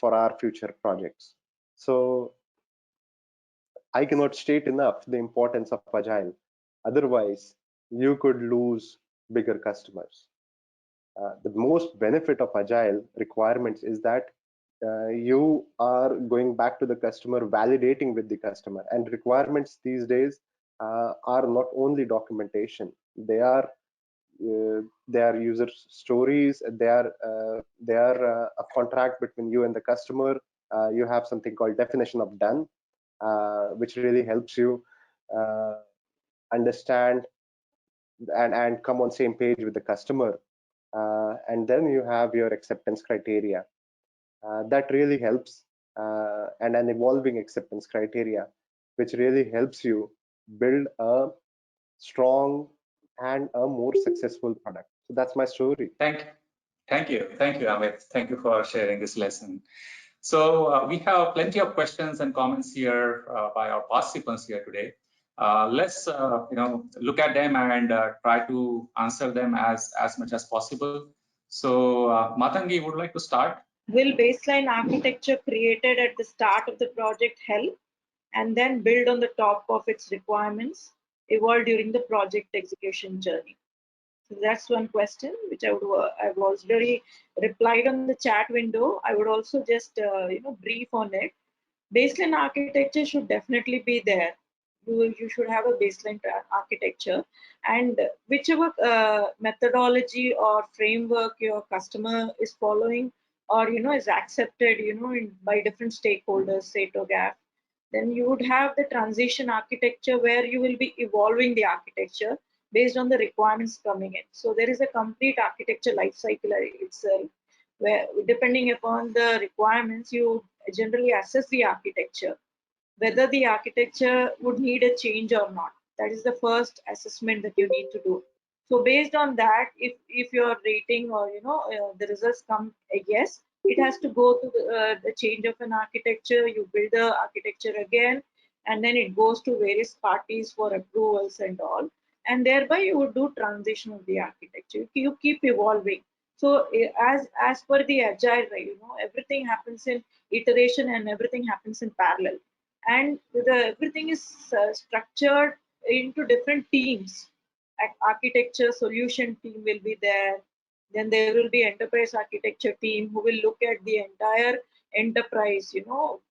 for our future projects. So I cannot state enough the importance of Agile. Otherwise, you could lose bigger customers. The most benefit of Agile requirements is that you are going back to the customer, validating with the customer. And requirements these days are not only documentation. They are user stories. They are a contract between you and the customer. You have something called definition of done, which really helps you understand and come on same page with the customer. And then you have your acceptance criteria. That really helps, and an evolving acceptance criteria, which really helps you build a strong and a more successful product. So that's my story. Thank you, Amit. Thank you for sharing this lesson. So we have plenty of questions and comments here by our participants here today. Let's look at them and try to answer them as much as possible. So Mathangi, would like to start? Will baseline architecture created at the start of the project help, and then build on the top of its requirements evolve during the project execution journey? So that's one question which I've already replied on the chat window. I would also just brief on it. Baseline architecture should definitely be there. You should have a baseline architecture, and whichever methodology or framework your customer is following, or is accepted by different stakeholders, say TOGAF, then you would have the transition architecture where you will be evolving the architecture based on the requirements coming in. So there is a complete architecture life cycle itself, where depending upon the requirements, you generally assess the architecture, whether the architecture would need a change or not. That is the first assessment that you need to do. So based on that, if your rating or the results come a yes, it has to go to the change of an architecture. You build the architecture again, and then it goes to various parties for approvals and all, and thereby you would do transition of the architecture. You keep evolving. So as per the agile, right, everything happens in iteration and everything happens in parallel, and everything is structured into different teams. Architecture solution team will be there, then there will be enterprise architecture team who will look at the entire enterprise,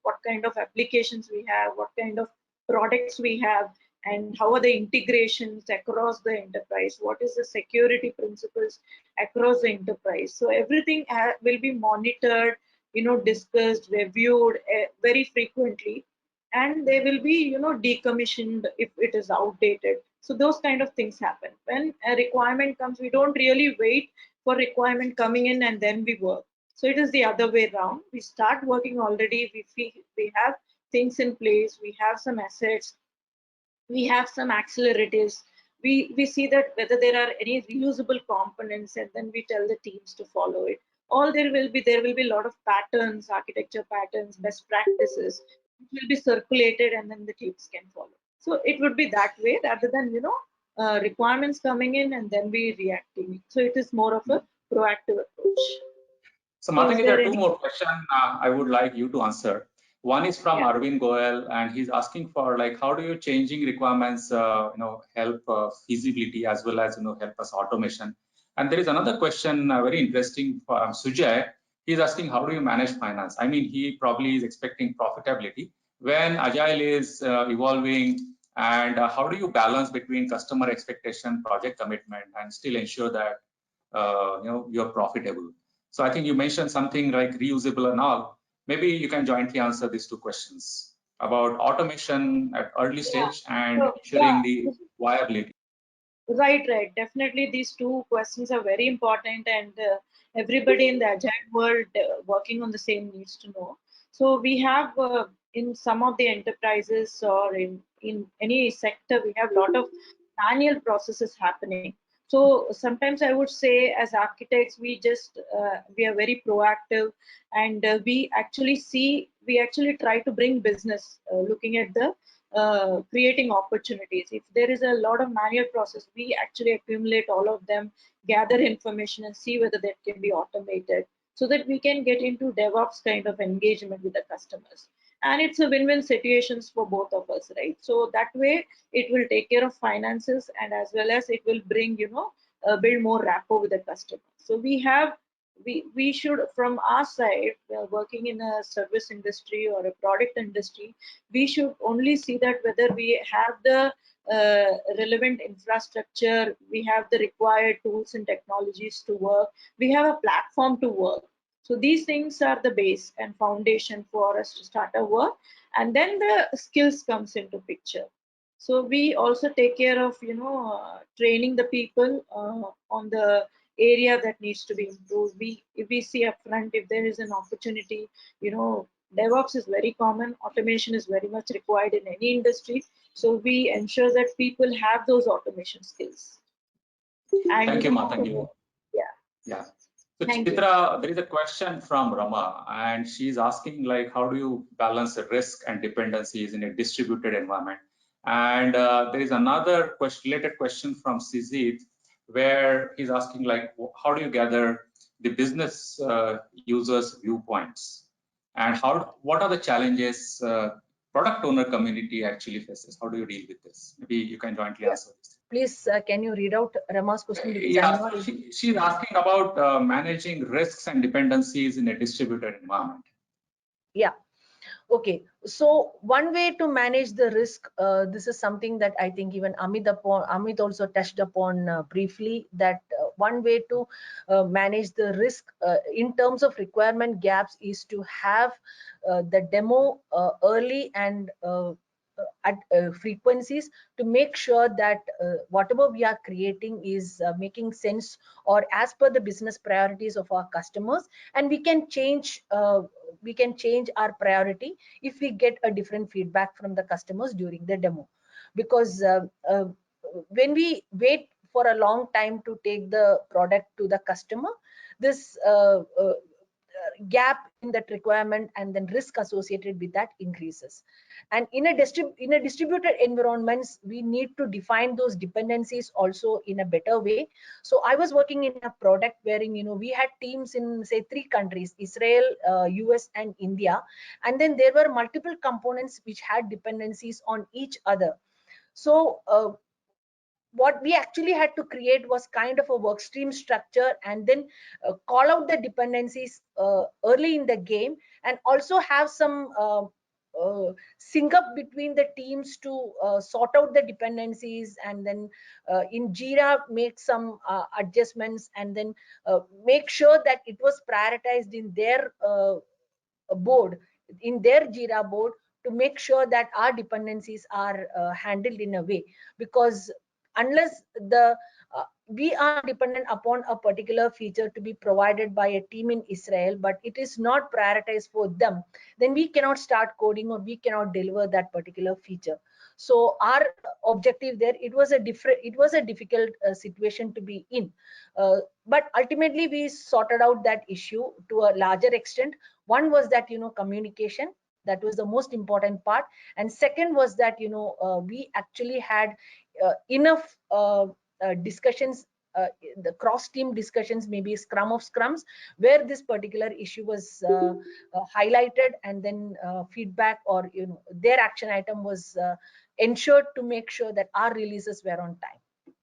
what kind of applications we have, what kind of products we have, and how are the integrations across the enterprise, what is the security principles across the enterprise. So everything will be monitored, discussed, reviewed very frequently, and they will be decommissioned if it is outdated. So those kind of things happen. When a requirement comes, we don't really wait for requirement coming in and then we work. So it is the other way around. We start working already. We have things in place, we have some assets, we have some accelerators. We see that whether there are any reusable components, and then we tell the teams to follow it. All there will be a lot of patterns, architecture patterns, best practices, which will be circulated, and then the teams can follow. So it would be that way rather than requirements coming in and then we reacting. So it is more of a proactive approach. So Mathangi, there are two more questions I would like you to answer. One is from Arvind Goel, and he's asking for like, how do you changing requirements, help feasibility as well as help us automation. And there is another question, very interesting from Sujay. He's asking, how do you manage finance? I mean, he probably is expecting profitability when Agile is evolving, and how do you balance between customer expectation, project commitment, and still ensure that you're profitable? So I think you mentioned something like reusable and all. Maybe you can jointly answer these two questions about automation at early stage and ensuring the viability. Right. Definitely, these two questions are very important, and everybody in the agile world working on the same needs to know. So we have in some of the enterprises or in any sector, we have a lot of manual processes happening. So sometimes I would say, as architects, we are very proactive, and we actually try to bring business, looking at the creating opportunities. If there is a lot of manual process, we actually accumulate all of them, gather information, and see whether that can be automated, so that we can get into DevOps kind of engagement with the customers. And it's a win-win situations for both of us, right? So that way it will take care of finances, and as well as it will bring, build more rapport with the customer. So we should, from our side, working in a service industry or a product industry, we should only see that whether we have the relevant infrastructure, we have the required tools and technologies to work, we have a platform to work. So these things are the base and foundation for us to start our work, and then the skills comes into picture. So we also take care of training the people on the area that needs to be improved. If we see upfront, if there is an opportunity, DevOps is very common, automation is very much required in any industry. So we ensure that people have those automation skills. And thank you, Mathangi. Yeah. So Chitra, there is a question from Rama, and she's asking like, how do you balance the risk and dependencies in a distributed environment? And there is another related question from Sizit, where he's asking like, how do you gather the business users' viewpoints, and what are the challenges product owner community actually faces? How do you deal with this? Maybe you can jointly answer this. Please, can you read out Rama's question? Yeah, she's asking about managing risks and dependencies in a distributed environment. Yeah. Okay, so one way to manage the risk, this is something that I think even Amit also touched upon briefly, that one way to manage the risk in terms of requirement gaps is to have the demo early and frequencies to make sure that whatever we are creating is making sense or as per the business priorities of our customers, and we can change our priority if we get a different feedback from the customers during the demo. Because when we wait for a long time to take the product to the customer, this gap in that requirement and then risk associated with that increases. And in a distributed environments, we need to define those dependencies also in a better way. So I was working in a product wherein we had teams in say 3 countries, Israel, US and India, and then there were multiple components which had dependencies on each other. So what we actually had to create was kind of a work stream structure, and then call out the dependencies early in the game, and also have some sync up between the teams to sort out the dependencies, and then in Jira make some adjustments, and then make sure that it was prioritized in their board, in their Jira board, to make sure that our dependencies are handled in a way. Because unless we are dependent upon a particular feature to be provided by a team in Israel, but it is not prioritized for them, then we cannot start coding or we cannot deliver that particular feature. So our objective there, it was a difficult situation to be in, but ultimately we sorted out that issue to a larger extent. One was that communication, that was the most important part, and second was that we actually had enough discussions, the cross team discussions, maybe scrum of scrums, where this particular issue was highlighted, and then feedback or their action item was ensured to make sure that our releases were on time.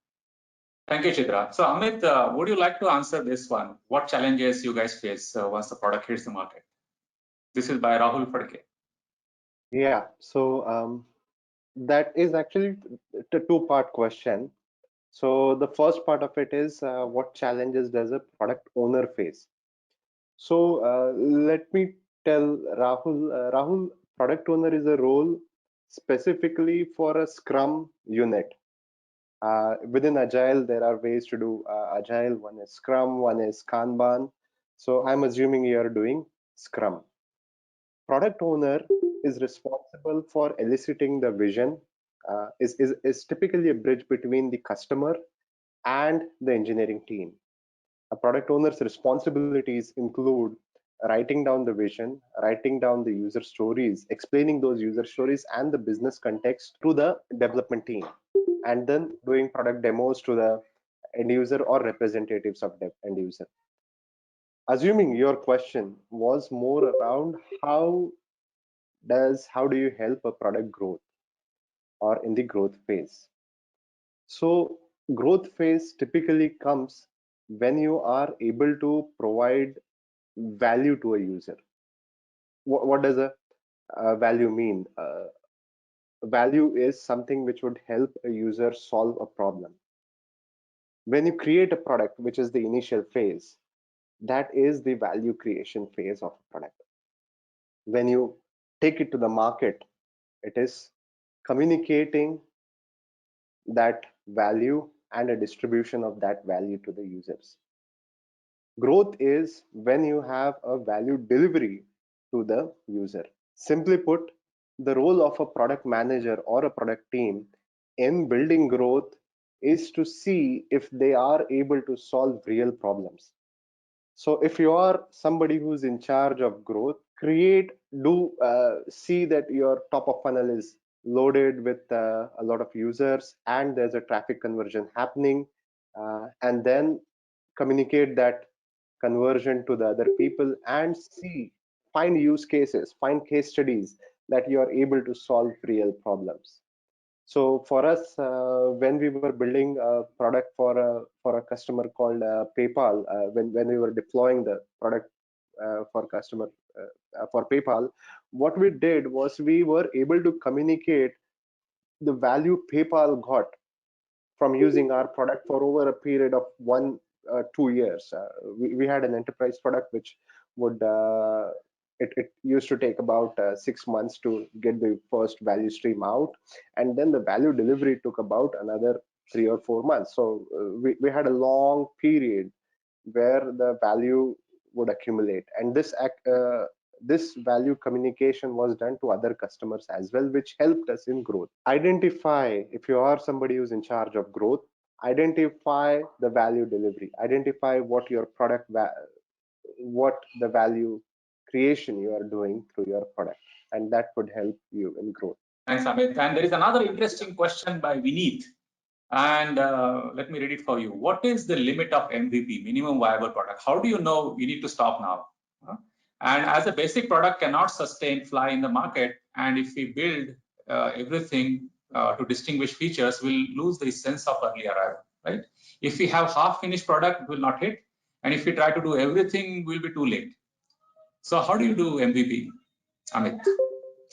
Thank you, Chitra. So Amit, would you like to answer this one? What challenges you guys face once the product hits the market? This is by Rahul Phadke. Yeah, so that is actually a two-part question. So the first part of it is what challenges does a product owner face? So let me tell Rahul. Rahul, product owner is a role specifically for a Scrum unit. Within Agile, there are ways to do Agile. One is Scrum, one is Kanban. So I'm assuming you are doing Scrum. Product owner is responsible for eliciting the vision, is typically a bridge between the customer and the engineering team. A product owner's responsibilities include writing down the vision, writing down the user stories, explaining those user stories and the business context to the development team, and then doing product demos to the end user or representatives of the end user. Assuming your question was more around how do you help a product growth or in the growth phase. So growth phase typically comes when you are able to provide value to a user. What does a value mean? Value is something which would help a user solve a problem. When you create a product, which is the initial phase, that is the value creation phase of a product. When you take it to the market, it is communicating that value and a distribution of that value to the users. Growth is when you have a value delivery to the user. Simply put, the role of a product manager or a product team in building growth is to see if they are able to solve real problems. So if you are somebody who's in charge of growth, see that your top of funnel is loaded with a lot of users and there's a traffic conversion happening, and then communicate that conversion to the other people and find use cases, find case studies that you are able to solve real problems. So for us, when we were building a product for a customer called PayPal, when we were deploying the product for customer for PayPal, what we did was we were able to communicate the value PayPal got from using our product for over a period of 2 years. We had an enterprise product which would it used to take about 6 months to get the first value stream out, and then the value delivery took about another 3 or 4 months. So we had a long period where the value would accumulate, and this value communication was done to other customers as well, which helped us in growth. Identify, if you are somebody who's in charge of growth, identify the value delivery, identify what your product what the value creation you are doing through your product, and that would help you in growth. Thanks, Amit. And there is another interesting question by Vineet, and let me read it for you. What is the limit of MVP, minimum viable product? How do you know you need to stop now? And as a basic product cannot fly in the market, and if we build everything to distinguish features, we'll lose the sense of early arrival, right? If we have half-finished product, it will not hit, and if we try to do everything, we'll be too late. So how do you do MVP, Amit?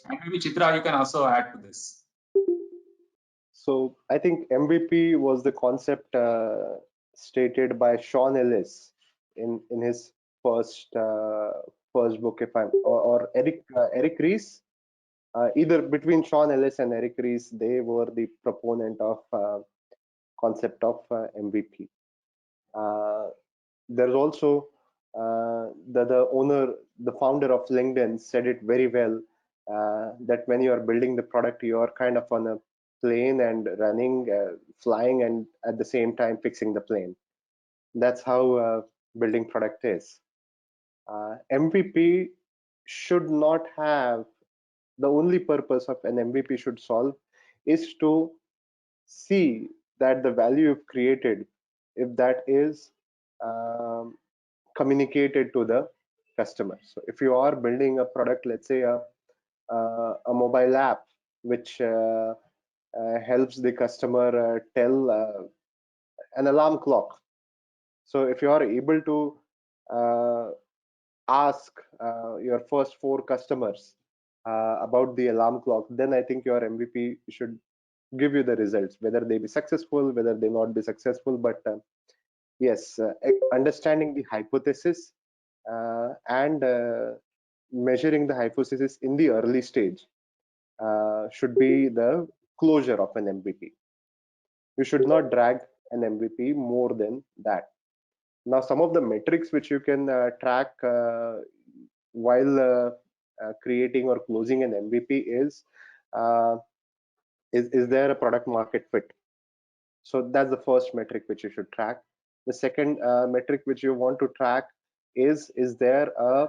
And maybe Chitra, you can also add to this. So I think MVP was the concept stated by Sean Ellis in his first book, or Eric Ries. Either between Sean Ellis and Eric Ries, they were the proponent of concept of MVP. There's also the founder of LinkedIn said it very well, that when you are building the product, you are kind of on a plane and running, flying, and at the same time fixing the plane. That's how building product is. MVP should not have, the only purpose of an MVP should solve is to see that the value you've created, if that is communicated to the customer. So if you are building a product, let's say a mobile app which helps the customer tell an alarm clock. So if you are able to ask your first 4 customers about the alarm clock, then I think your MVP should give you the results, whether they be successful, whether they not be successful. But yes, understanding the hypothesis and measuring the hypothesis in the early stage should be the closure of an MVP. You should not drag an MVP more than that. Now, some of the metrics which you can track while creating or closing an MVP is there a product market fit? So that's the first metric which you should track. The second metric which you want to track is there a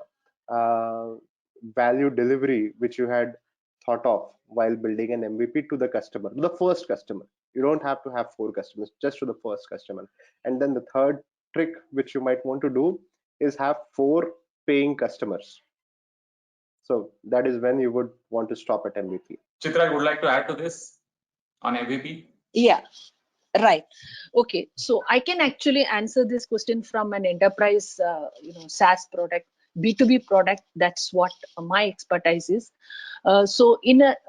value delivery which you had thought of while building an MVP to the customer, the first customer. You don't have to have 4 customers, just to the first customer. And then the third trick which you might want to do is have 4 paying customers. So that is when you would want to stop at MVP. Chitra, would like to add to this on MVP? Yeah. Right. Okay. So I can actually answer this question from an enterprise, SaaS product, B2B product. That's what my expertise is. So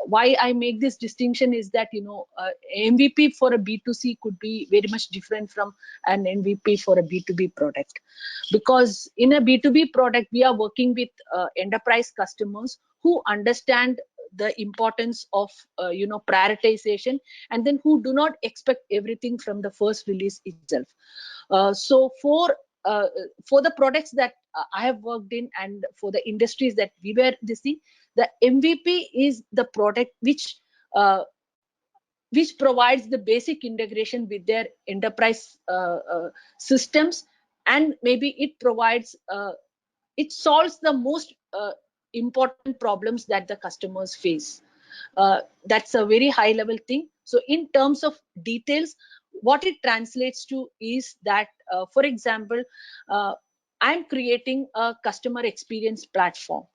why I make this distinction is that, MVP for a B2C could be very much different from an MVP for a B2B product. Because in a B2B product, we are working with enterprise customers who understand the importance of prioritization, and then who do not expect everything from the first release itself. So for the products that I have worked in, and for the industries that we were discussing, the MVP is the product which provides the basic integration with their enterprise systems, and maybe it solves the most important problems that the customers face. That's a very high level thing. So in terms of details, what it translates to is that, for example, I'm creating a customer experience platform.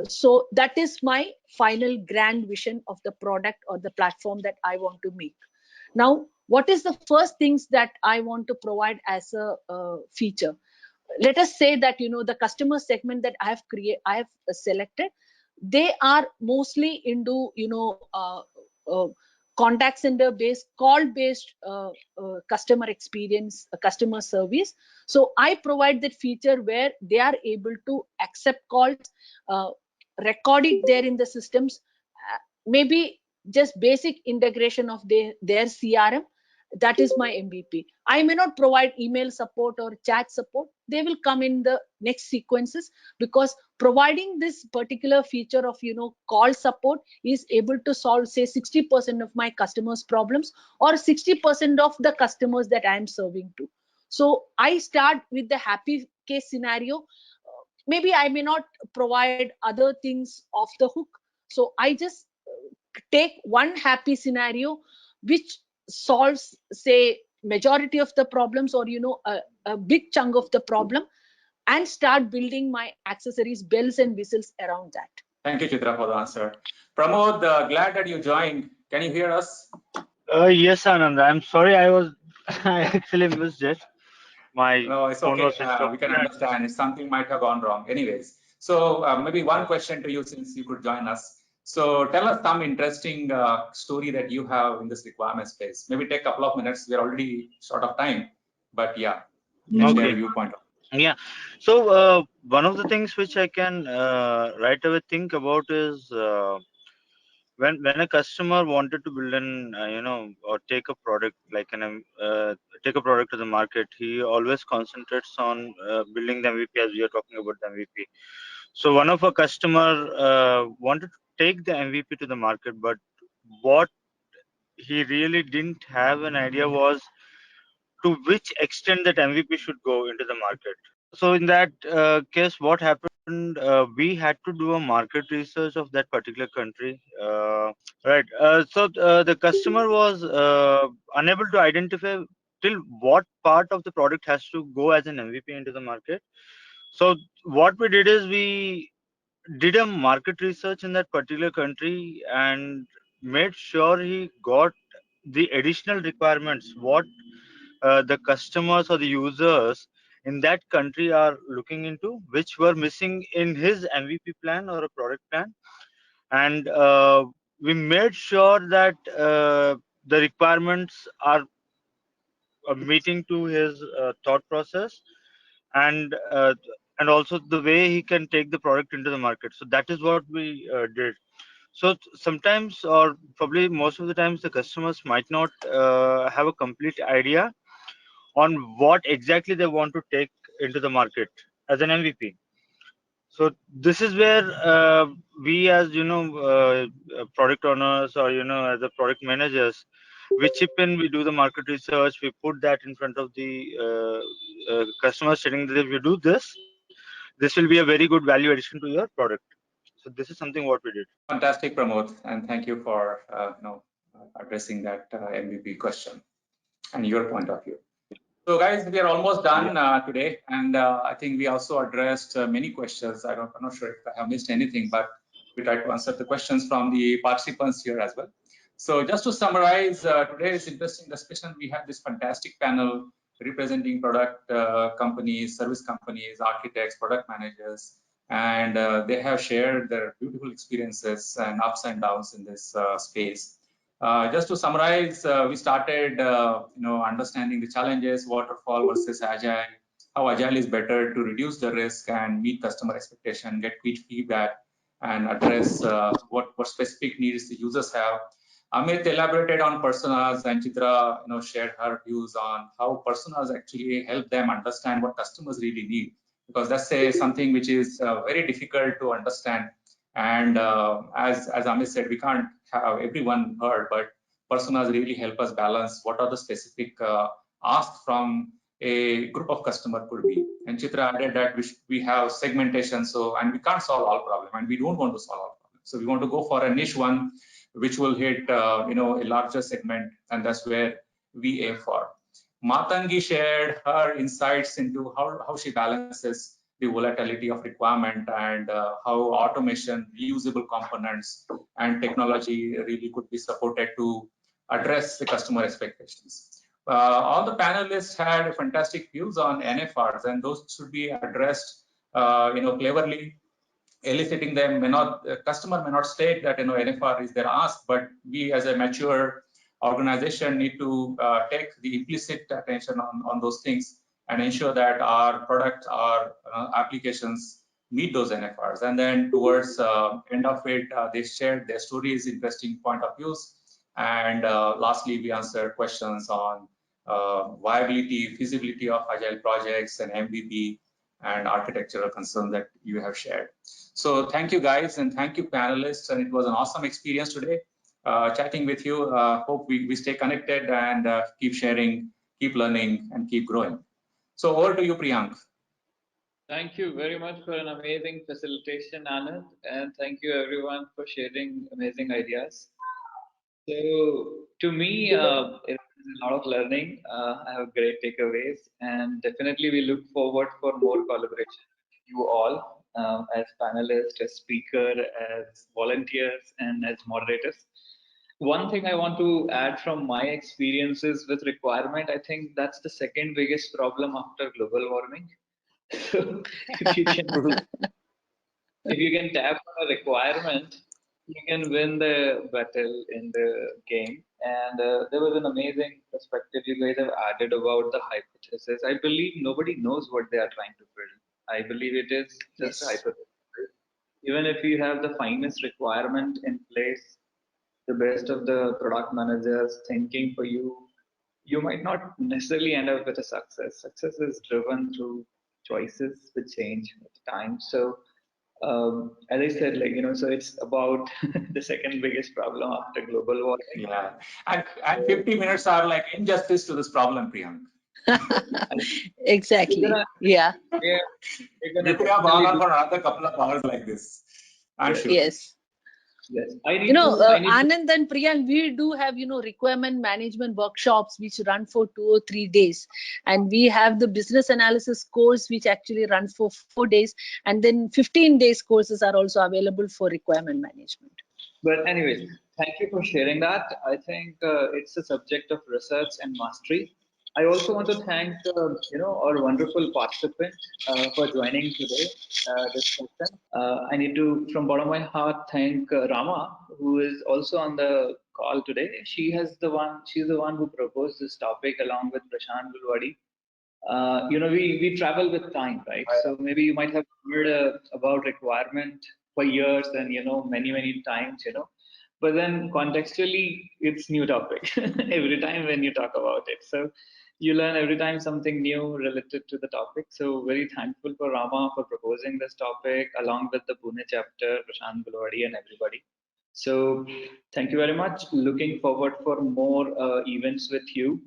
So that is my final grand vision of the product or the platform that I want to make. Now, what is the first things that I want to provide as a feature? Let us say that the customer segment that I have selected, they are mostly into contact center based, call based customer experience, customer service. So I provide that feature where they are able to accept calls, record it there in the systems, maybe just basic integration of their CRM. That is my MVP. I may not provide email support or chat support. They will come in the next sequences, because providing this particular feature of call support is able to solve, say, 60% of my customers' problems, or 60% of the customers that I am serving to. So I start with the happy case scenario. Maybe I may not provide other things off the hook. So I just take one happy scenario which solves, say, majority of the problems, or a big chunk of the problem, and start building my accessories, bells and whistles around that. Thank you, Chitra, for the answer. Pramod, glad that you joined. Can you hear us? Yes, Anand. I'm sorry, I actually missed it. No, it's phone okay. was switched off. We can understand. Something might have gone wrong. Anyways, so maybe one question to you, since you could join us. So tell us some interesting story that you have in this requirement space. Maybe take a couple of minutes. We're already short of time, but yeah, you can share your viewpoint. Yeah. So one of the things which I can right away think about is when a customer wanted to build an or take a product like take a product to the market, he always concentrates on building the MVP, as we are talking about the MVP. So one of our customer wanted to take the MVP to the market, but what he really didn't have an idea was to which extent that MVP should go into the market. So in that case, what happened? We had to do a market research of that particular country, right? So the customer was unable to identify till what part of the product has to go as an MVP into the market. So what we did is we did a market research in that particular country and made sure he got the additional requirements what the customers or the users in that country are looking into, which were missing in his MVP plan or a product plan. And we made sure that the requirements are meeting to his thought process, and also the way he can take the product into the market. So that is what we did. So sometimes, or probably most of the times, the customers might not have a complete idea on what exactly they want to take into the market as an MVP. So this is where we, as product owners, or as a product managers, we chip in, we do the market research, we put that in front of the customers, stating that if you do this, this will be a very good value addition to your product. So this is something what we did. Fantastic, Pramod, and thank you for addressing that MVP question and your point of view. So guys, we are almost done today, and I think we also addressed many questions. I'm not sure if I have missed anything, but we tried to answer the questions from the participants here as well. So just to summarize today's interesting discussion, we have this fantastic panel representing product companies, service companies, architects, product managers, and they have shared their beautiful experiences and ups and downs in this space. Just to summarize, we started, understanding the challenges, waterfall versus agile, how agile is better to reduce the risk and meet customer expectation, get quick feedback, and address what specific needs the users have. Amit elaborated on personas, and Chitra, shared her views on how personas actually help them understand what customers really need, because that's something which is very difficult to understand. And as Amit said, we can't have everyone heard, but personas really help us balance what are the specific asks from a group of customer could be. And Chitra added that we have segmentation, and we can't solve all problems, and we don't want to solve all problems. So we want to go for a niche one, which will hit a larger segment, and that's where we aim for. Matangi shared her insights into how she balances the volatility of requirement, and how automation, reusable components, and technology really could be supported to address the customer expectations. All the panelists had fantastic views on NFRs, and those should be addressed, cleverly. Eliciting them customer may not state that NFR is their ask, but we as a mature organization need to take the implicit attention on those things and ensure that our product, our applications meet those NFRs. And then towards end of it, they shared their stories, interesting point of views. And lastly, we answered questions on viability, feasibility of agile projects and MVP and architectural concerns that you have shared. So thank you guys, and thank you panelists. And it was an awesome experience today chatting with you. Hope we stay connected and keep sharing, keep learning, and keep growing. So over to you, Priyank. Thank you very much for an amazing facilitation, Anand, and thank you everyone for sharing amazing ideas. So to me, it was a lot of learning. I have great takeaways, and definitely we look forward for more collaboration with you all as panelists, as speaker, as volunteers, and as moderators. One thing I want to add from my experiences with requirement, I think that's the second biggest problem after global warming. So if you can tap on a requirement, you can win the battle in the game. And there was an amazing perspective you guys have added about the hypothesis. I believe nobody knows what they are trying to build. I believe it is just a hypothesis. Even if you have the finest requirement in place, the best of the product managers thinking for you, you might not necessarily end up with a success. Success is driven through choices which change with time. So as I said, so it's about the second biggest problem after global warming. Yeah, and 50 minutes are like injustice to this problem, Priyank. Exactly. Yeah. We could have gone on for another couple of hours like this. I'm sure. Yes. Yes. Anand and Priyank, we do have, requirement management workshops which run for 2 or 3 days. And we have the business analysis course which actually runs for 4 days. And then 15 days courses are also available for requirement management. But anyways, thank you for sharing that. I think it's a subject of research and mastery. I also want to thank, our wonderful participant for joining today this session. I need to, from bottom of my heart, thank Rama, who is also on the call today. She's the one who proposed this topic along with Prashant Gulwadi. We travel with time, right? So maybe you might have heard about requirement for years and, many times, but then contextually, it's new topic every time when you talk about it. So you learn every time something new related to the topic. So very thankful for Rama for proposing this topic along with the Pune chapter, Prashant Gulwadi and everybody. So thank you very much. Looking forward for more events with you.